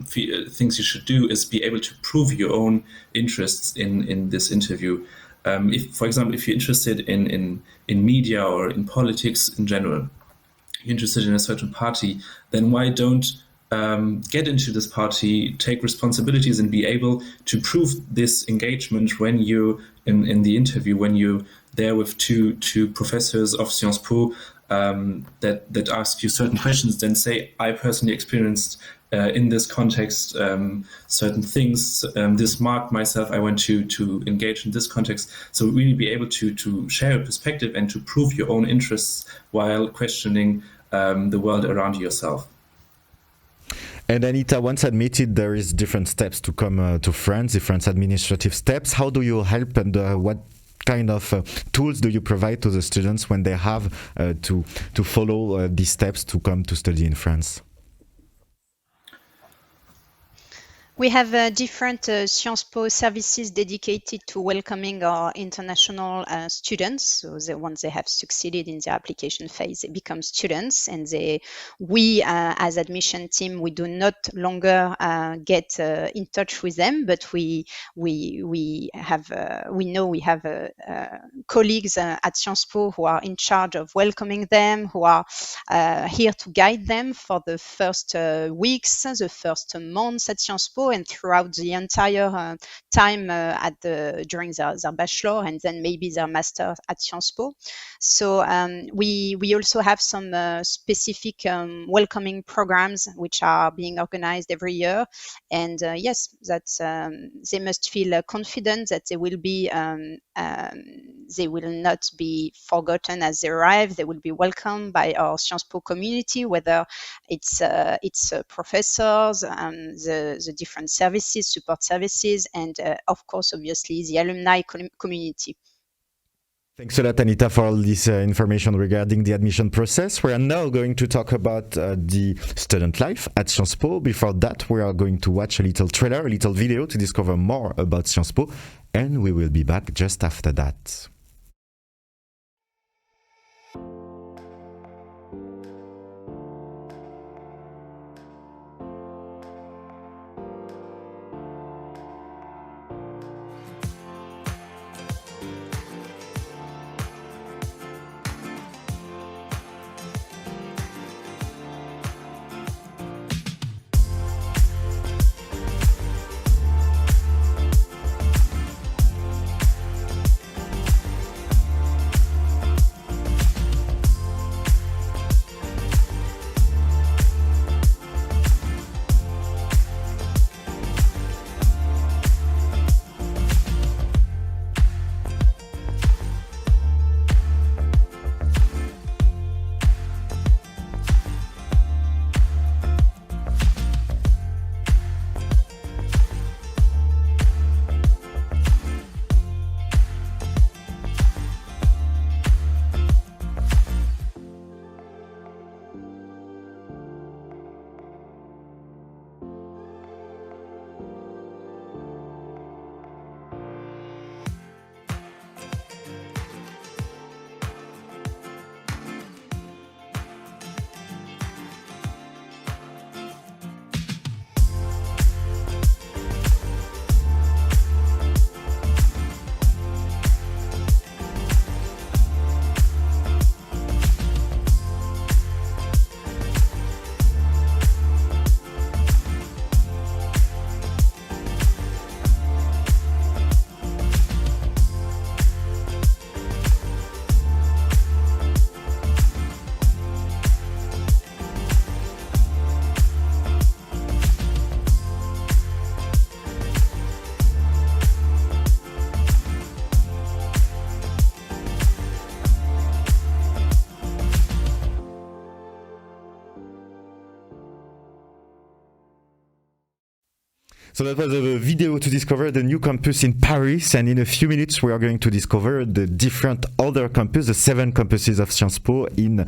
things you should do is be able to prove your own interests in this interview. If, for example, if you're interested in media or in politics in general, you're interested in a certain party, then why don't get into this party, take responsibilities, and be able to prove this engagement when you in the interview, when you're there with two professors of Sciences Po, that ask you certain questions, then say, I personally experienced in this context certain things. This marked myself. I want to engage in this context. So really be able to share a perspective and to prove your own interests while questioning the world around yourself. And Anita once admitted there is different steps to come to France, different administrative steps. How do you help, and what kind of tools do you provide to the students when they have to follow these steps to come to study in France? We have different Sciences Po services dedicated to welcoming our international students. So once they have succeeded in their application phase, they become students, and we as admission team, we do not longer get in touch with them, but we know we have colleagues at Sciences Po who are in charge of welcoming them, who are here to guide them for the first weeks, the first months at Sciences Po, and throughout the entire time during their bachelor and then maybe their master at Sciences Po. So we also have some specific welcoming programs which are being organized every year, and yes, that they must feel confident that they will not be forgotten as they arrive. They will be welcomed by our Sciences Po community, whether it's professors, the different services, support services, and of course, obviously, the alumni community. Thanks a lot, Anita, for all this information regarding the admission process. We are now going to talk about the student life at Sciences Po. Before that, we are going to watch a little trailer, a little video to discover more about Sciences Po, and we will be back just after that. So that was a video to discover the new campus in Paris, and in a few minutes we are going to discover the different other campus, the 7 campuses of Sciences Po in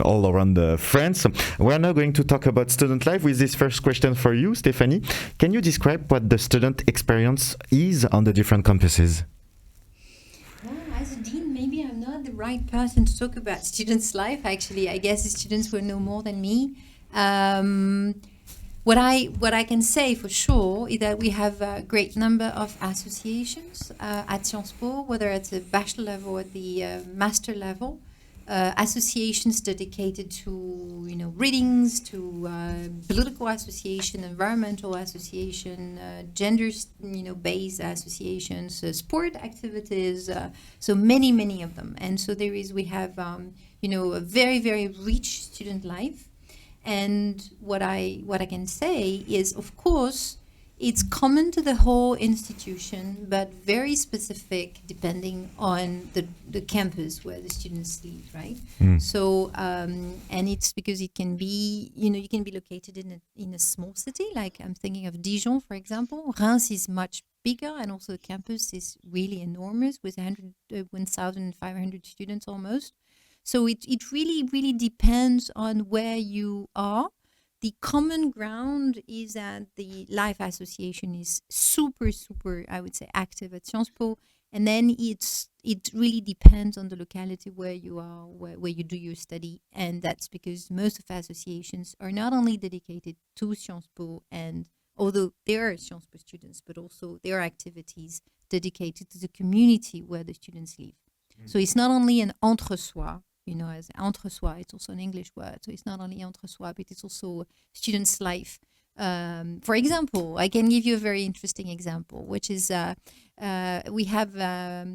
all around France. We are now going to talk about student life with this first question for you, Stephanie. Can you describe what the student experience is on the different campuses? Well, as a dean, maybe I'm not the right person to talk about students' life. Actually, I guess the students will know more than me. What I can say for sure is that we have a great number of associations at Sciences Po, whether at the bachelor level or at the master level. associations dedicated to readings, to political association, environmental association, gender based associations, sport activities. So many of them. And so we have a very, very rich student life. And what I can say is, of course, it's common to the whole institution, but very specific depending on the campus where the students live, right? So, and it's because it can be, you can be located in a small city, like I'm thinking of Dijon, for example. Reims is much bigger, and also the campus is really enormous with 1,500 students almost. So it really, really depends on where you are. The common ground is that the Life Association is super, I would say, active at Sciences Po. And then it really depends on the locality where you are, where you do your study. And that's because most of associations are not only dedicated to Sciences Po, and although there are Sciences Po students, but also there are activities dedicated to the community where the students live. So it's not only an entre-soi, as entre-soi, it's also an English word. So it's not only entre-soi, but it's also students' life. For example, I can give you a very interesting example, which is we have a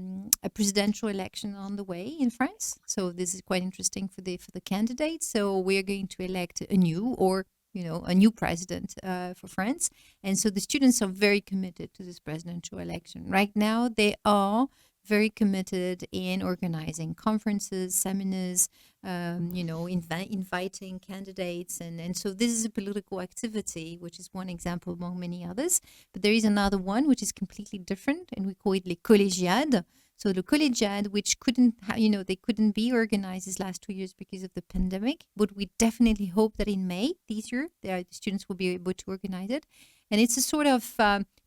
presidential election on the way in France. So this is quite interesting for the candidates. So we're going to elect a new president for France. And so the students are very committed to this presidential election. Right now, they are very committed in organizing conferences, seminars, inviting candidates. And so this is a political activity, which is one example among many others. But there is another one, which is completely different, and we call it les collégiades. So the collégiades, which they couldn't be organized these last 2 years because of the pandemic, but we definitely hope that in May this year, the students will be able to organize it. And it's a sort of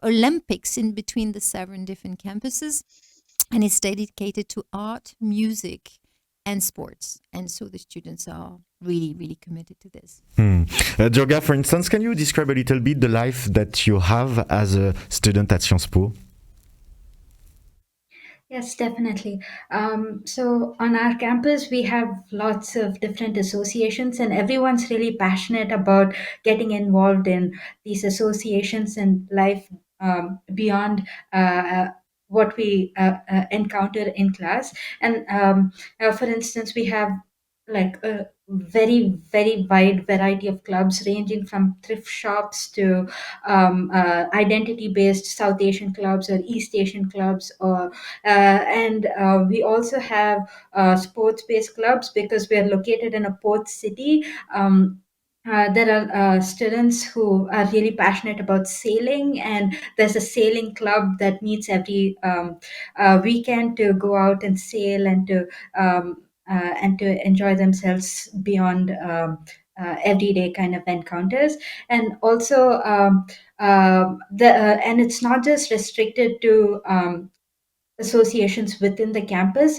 Olympics in between the 7 different campuses. And it's dedicated to art, music, and sports. And so the students are really, really committed to this. Durga, for instance, can you describe a little bit the life that you have as a student at Sciences Po? Yes, definitely. So on our campus, we have lots of different associations, and everyone's really passionate about getting involved in these associations and life beyond what we encounter in class. And for instance, we have like a very, very wide variety of clubs, ranging from thrift shops to identity-based South Asian clubs or East Asian clubs, and we also have sports-based clubs because we are located in a port city. There are students who are really passionate about sailing, and there's a sailing club that meets every weekend to go out and sail and to enjoy themselves beyond everyday kind of encounters. And also, and it's not just restricted to associations within the campus.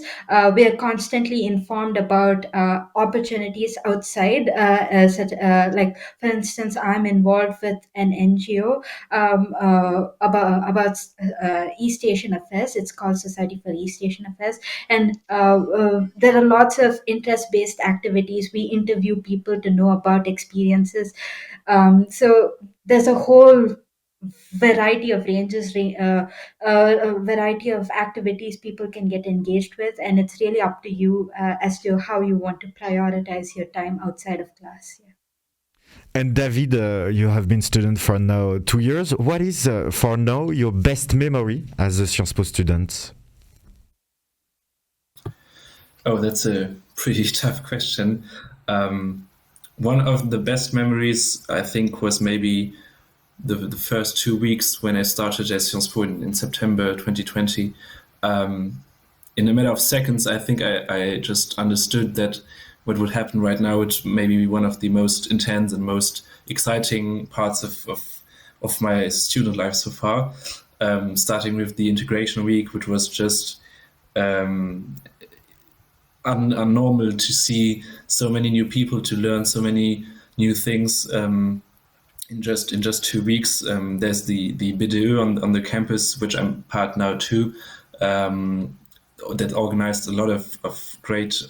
We are constantly informed about opportunities outside, like, for instance, I'm involved with an NGO about East Asian Affairs. It's called Society for East Asian Affairs. And there are lots of interest-based activities. We interview people to know about experiences. So there's a whole variety of ranges, a variety of activities people can get engaged with, and it's really up to you as to how you want to prioritize your time outside of class. Yeah. And David, you have been student for now 2 years. What is, for now, your best memory as a Sciences Po student? Oh, that's a pretty tough question. One of the best memories, I think, was maybe the first 2 weeks when I started at Sciences Po in September 2020. In a matter of seconds, I think I just understood that what would happen right now would maybe be one of the most intense and most exciting parts of my student life so far, starting with the integration week, which was just unnormal to see so many new people, to learn so many new things in just 2 weeks. There's the BDE on the campus, which I'm part now too, that organized a lot of great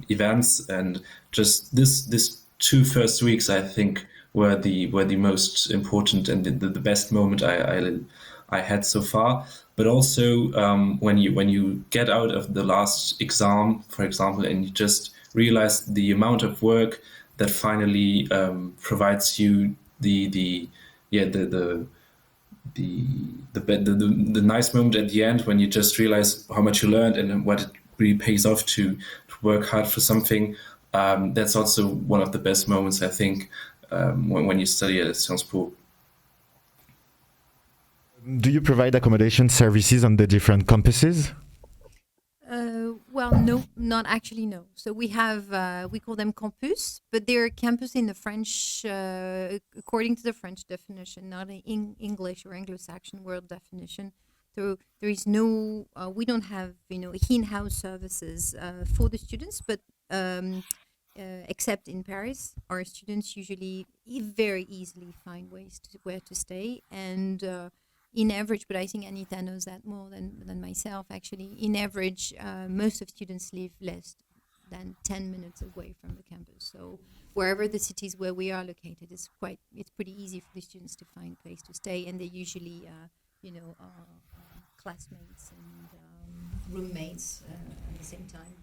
events, and just this 2 first weeks, I think, were the most important and the best moment I had so far. But also when you get out of the last exam, for example, and you just realize the amount of work that finally provides you the nice moment at the end, when you just realize how much you learned and what it really pays off to work hard for something. That's also one of the best moments, I think, when you study at Sciences Po. Do you provide accommodation services on the different campuses? Well, no, not actually, no. So we have, we call them campus, but they're campus in the French, according to the French definition, not in English or Anglo-Saxon world definition. So there is no, we don't have, in-house services for the students, but except in Paris, our students usually very easily find ways to where to stay. And in average, but I think Anita knows that more than myself, actually. In average, most of students live less than 10 minutes away from the campus. So wherever the cities where we are located, it's pretty easy for the students to find a place to stay. And they're usually, classmates and roommates at the same time.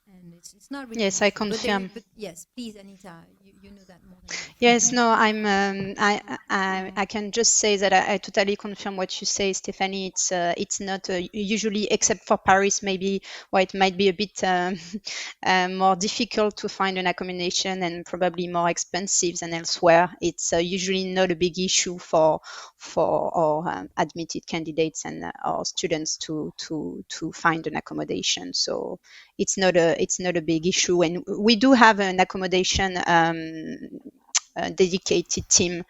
And it's not really Yes, I difficult, confirm. but yes, please, Anita, you know that more than me. Yes, no, I can just say that I totally confirm what you say, Stephanie. It's not usually, except for Paris, maybe, where it might be a bit more difficult to find an accommodation and probably more expensive than elsewhere. It's usually not a big issue for our admitted candidates and our students to find an accommodation. So it's not a big issue, and we do have an accommodation dedicated team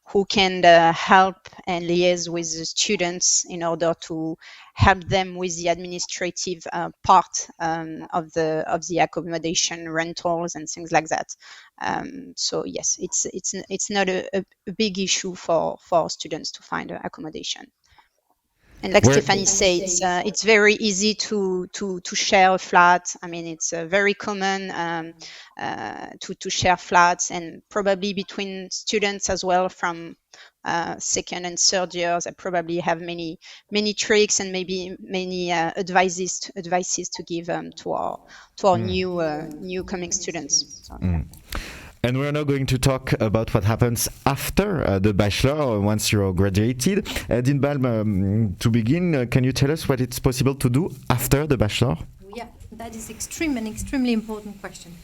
who can help and liaise with the students in order to help them with the administrative part of the accommodation, rentals and things like that. So yes, it's not a big issue for students to find accommodation. And like Stephanie said, it's very easy to share a flat. I mean, it's very common to share flats, and probably between students as well from second and third years, I probably have many tricks and maybe many advices to give to our new coming students. So, yeah. And we're now going to talk about what happens after the bachelor, once you're graduated. Dinbalm, to begin, can you tell us what it's possible to do after the bachelor? Yeah, that is an extremely important question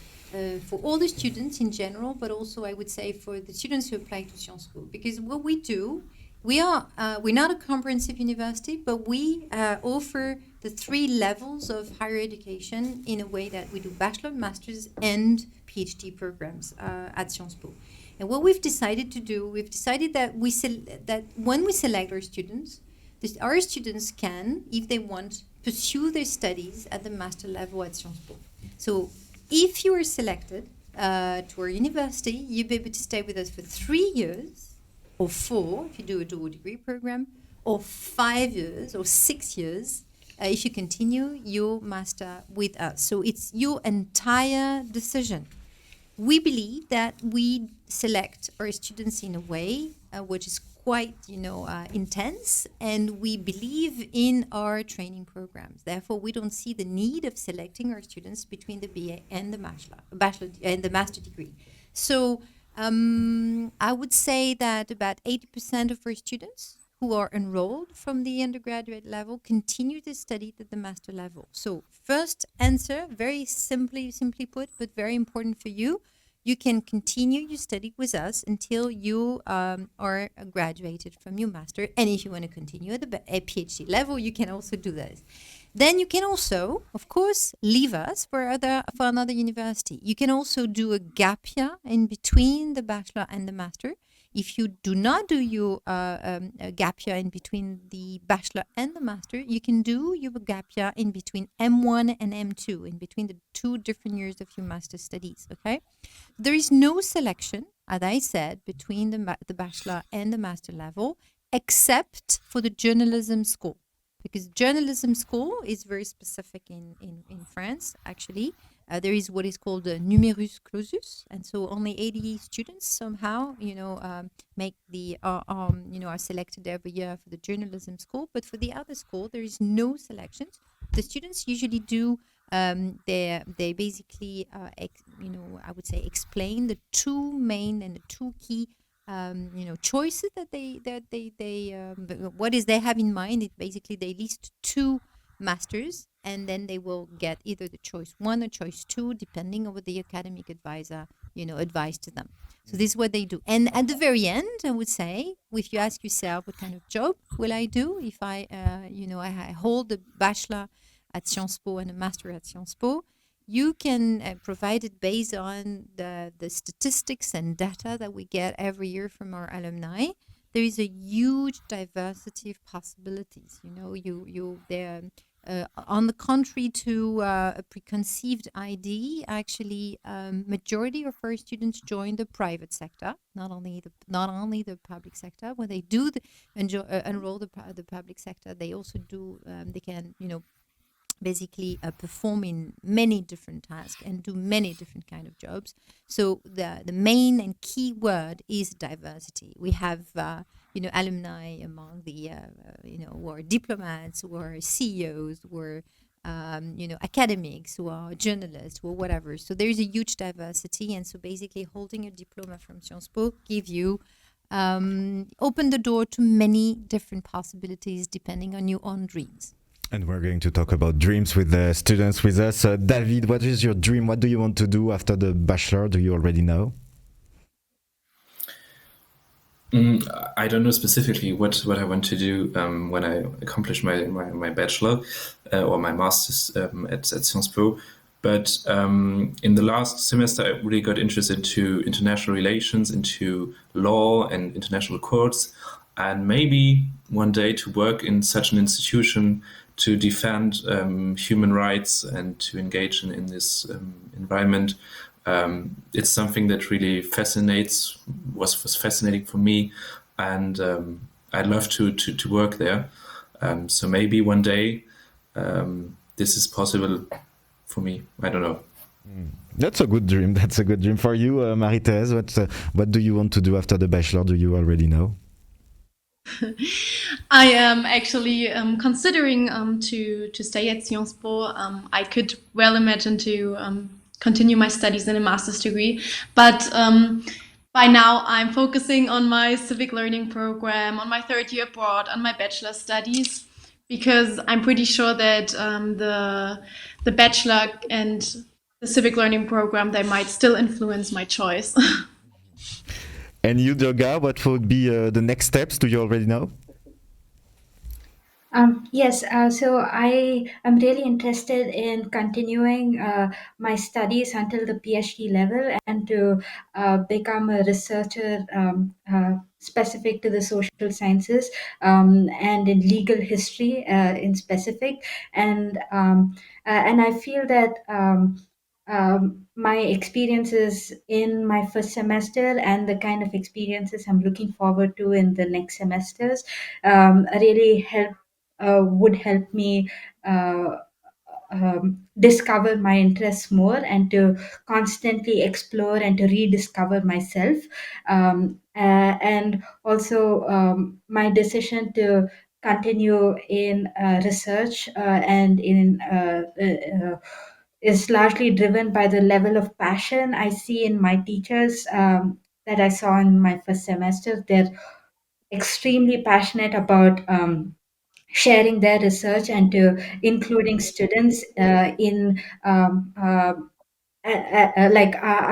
for all the students in general, but also I would say for the students who apply to Sciences Po. Because what we do, we're not a comprehensive university, but we offer the 3 levels of higher education in a way that we do bachelor, master's, and PhD programs at Sciences Po. And what we've decided to do, that that when we select our students, our students can, if they want, pursue their studies at the master level at Sciences Po. So if you are selected to our university, you'll be able to stay with us for 3 years, or 4 if you do a dual degree program, or 5 years or 6 years if you continue your master with us. So it's your entire decision. We believe that we select our students in a way which is quite, intense, and we believe in our training programs. Therefore, we don't see the need of selecting our students between the BA and the bachelor and the master degree. So I would say that about 80% of our students who are enrolled from the undergraduate level continue to study at the master level. So first answer, very simply put, but very important for you, you can continue your study with us until you are graduated from your master. And if you want to continue at a PhD level, you can also do that. Then you can also, of course, leave us for another university. You can also do a gap year in between the bachelor and the master. If you do not do your gap year in between the bachelor and the master, you can do your gap year in between M1 and M2, in between the 2 different years of your master studies, okay? There is no selection, as I said, between the bachelor and the master level, except for the journalism school. because journalism school is very specific in France, actually. There is what is called a numerus clausus, and so only 80 students somehow, make are selected every year for the journalism school. But for the other school, there is no selections. The students usually do. They basically, I would say, explain the two main and the two key, choices that what is they have in mind. It basically they list two masters, and then they will get either the choice 1 or choice 2, depending on what the academic advisor, advised to them. So this is what they do. And at the very end, I would say, if you ask yourself, what kind of job will I do if I hold a bachelor at Sciences Po and a master at Sciences Po, you can provide it based on the statistics and data that we get every year from our alumni. There is a huge diversity of possibilities. They're on the contrary to a preconceived idea. Actually, majority of our students join the private sector, not only the public sector. When they do enroll the public sector, they also do. They can basically perform in many different tasks and do many different kind of jobs. So the main and key word is diversity. We have alumni among the who are diplomats, who are CEOs, who are academics, who are journalists, or whatever. So there is a huge diversity, and so basically holding a diploma from Sciences Po give you open the door to many different possibilities depending on your own dreams. And we're going to talk about dreams with the students with us. David, what is your dream? What do you want to do after the bachelor? Do you already know? I don't know specifically what I want to do when I accomplish my bachelor or my master's at Sciences Po. But in the last semester, I really got interested into international relations, into law and international courts, and maybe one day to work in such an institution to defend human rights and to engage in this environment. It's something that really was fascinating for me, and I'd love to work there. So maybe one day this is possible for me. I don't know. That's a good dream. That's a good dream for you, Marie-Thérèse. What do you want to do after the bachelor? Do you already know? I am actually considering to stay at Sciences Po. I could well imagine to continue my studies in a master's degree, but by now I'm focusing on my civic learning program, on my third year abroad, on my bachelor studies, because I'm pretty sure that the bachelor and the civic learning program, they might still influence my choice. And you, Durga, what would be the next steps? Do you already know? Yes, so I am really interested in continuing my studies until the PhD level and to become a researcher specific to the social sciences and in legal history in specific. And I feel that my experiences in my first semester and the kind of experiences I'm looking forward to in the next semesters really would help me discover my interests more and to constantly explore and to rediscover myself. And also, my decision to continue in research and in is largely driven by the level of passion I see in my teachers that I saw in my first semester. They're extremely passionate about sharing their research and to including students in I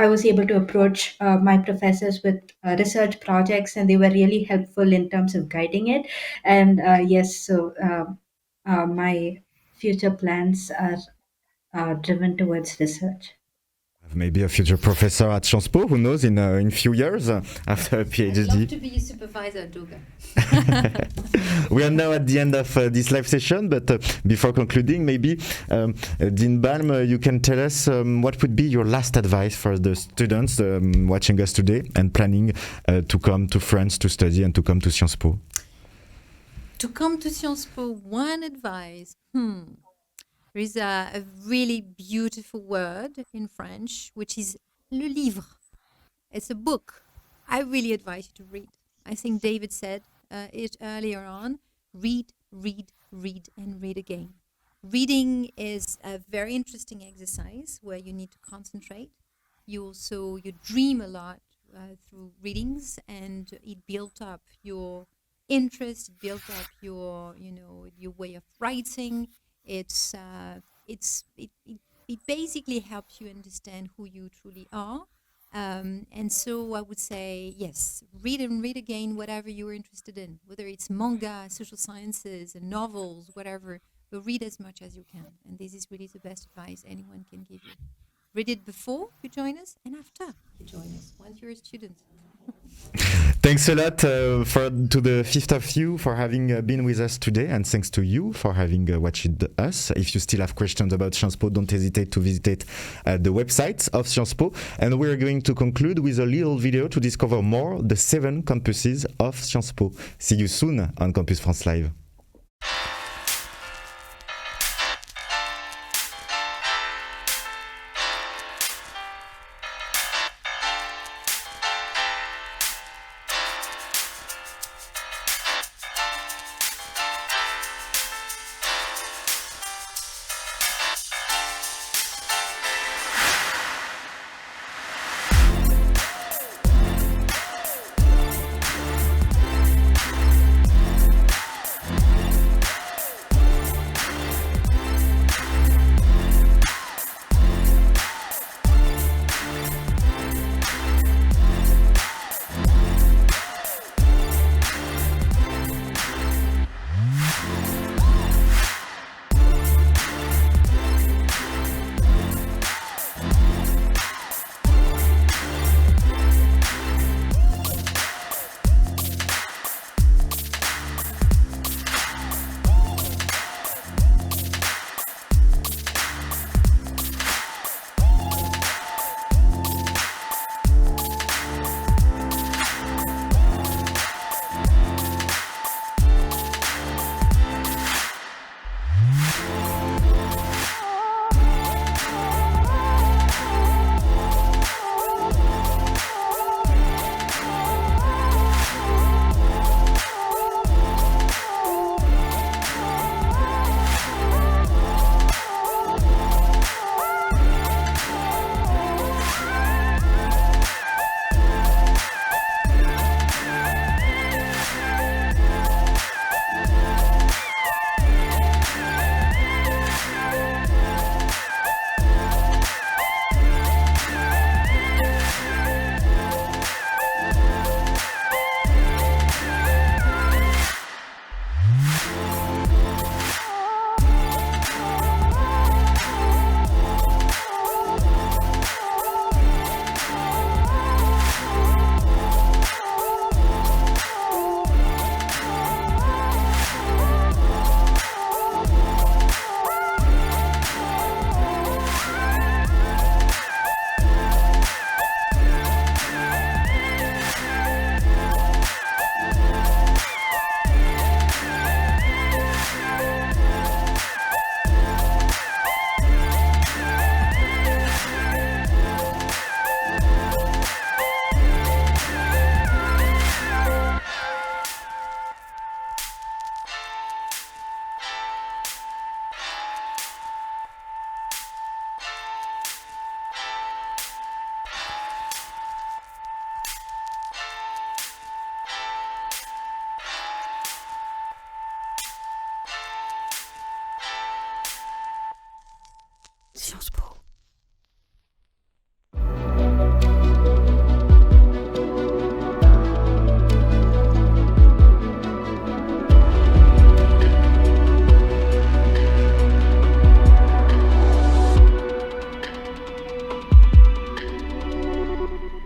was able to approach my professors with research projects, and they were really helpful in terms of guiding it. And yes, so my future plans are driven towards research. Maybe a future professor at Sciences Po, who knows, in a few years after a PhD. I'd love to be a supervisor, Durga. We are now at the end of this live session, but before concluding, maybe, Dean Balm, you can tell us what would be your last advice for the students watching us today and planning to come to France to study and to come to Sciences Po? To come to Sciences Po, one advice. There is a really beautiful word in French, which is le livre. It's a book. I really advise you to read. I think David said it earlier on. Read, read, read, and read again. Reading is a very interesting exercise where you need to concentrate. You dream a lot through readings, and it built up your interest, it built up your way of writing. It basically helps you understand who you truly are. And so I would say, yes, read and read again whatever you're interested in, whether it's manga, social sciences, and novels, whatever, but read as much as you can. And this is really the best advice anyone can give you. Read it before you join us and after you join us, once you're a student. Thanks a lot to the fifth of you for having been with us today, and thanks to you for having watched us. If you still have questions about Sciences Po, don't hesitate to visit the website of Sciences Po. And we're going to conclude with a little video to discover more the 7 campuses of Sciences Po. See you soon on Campus France Live. Sciences Po.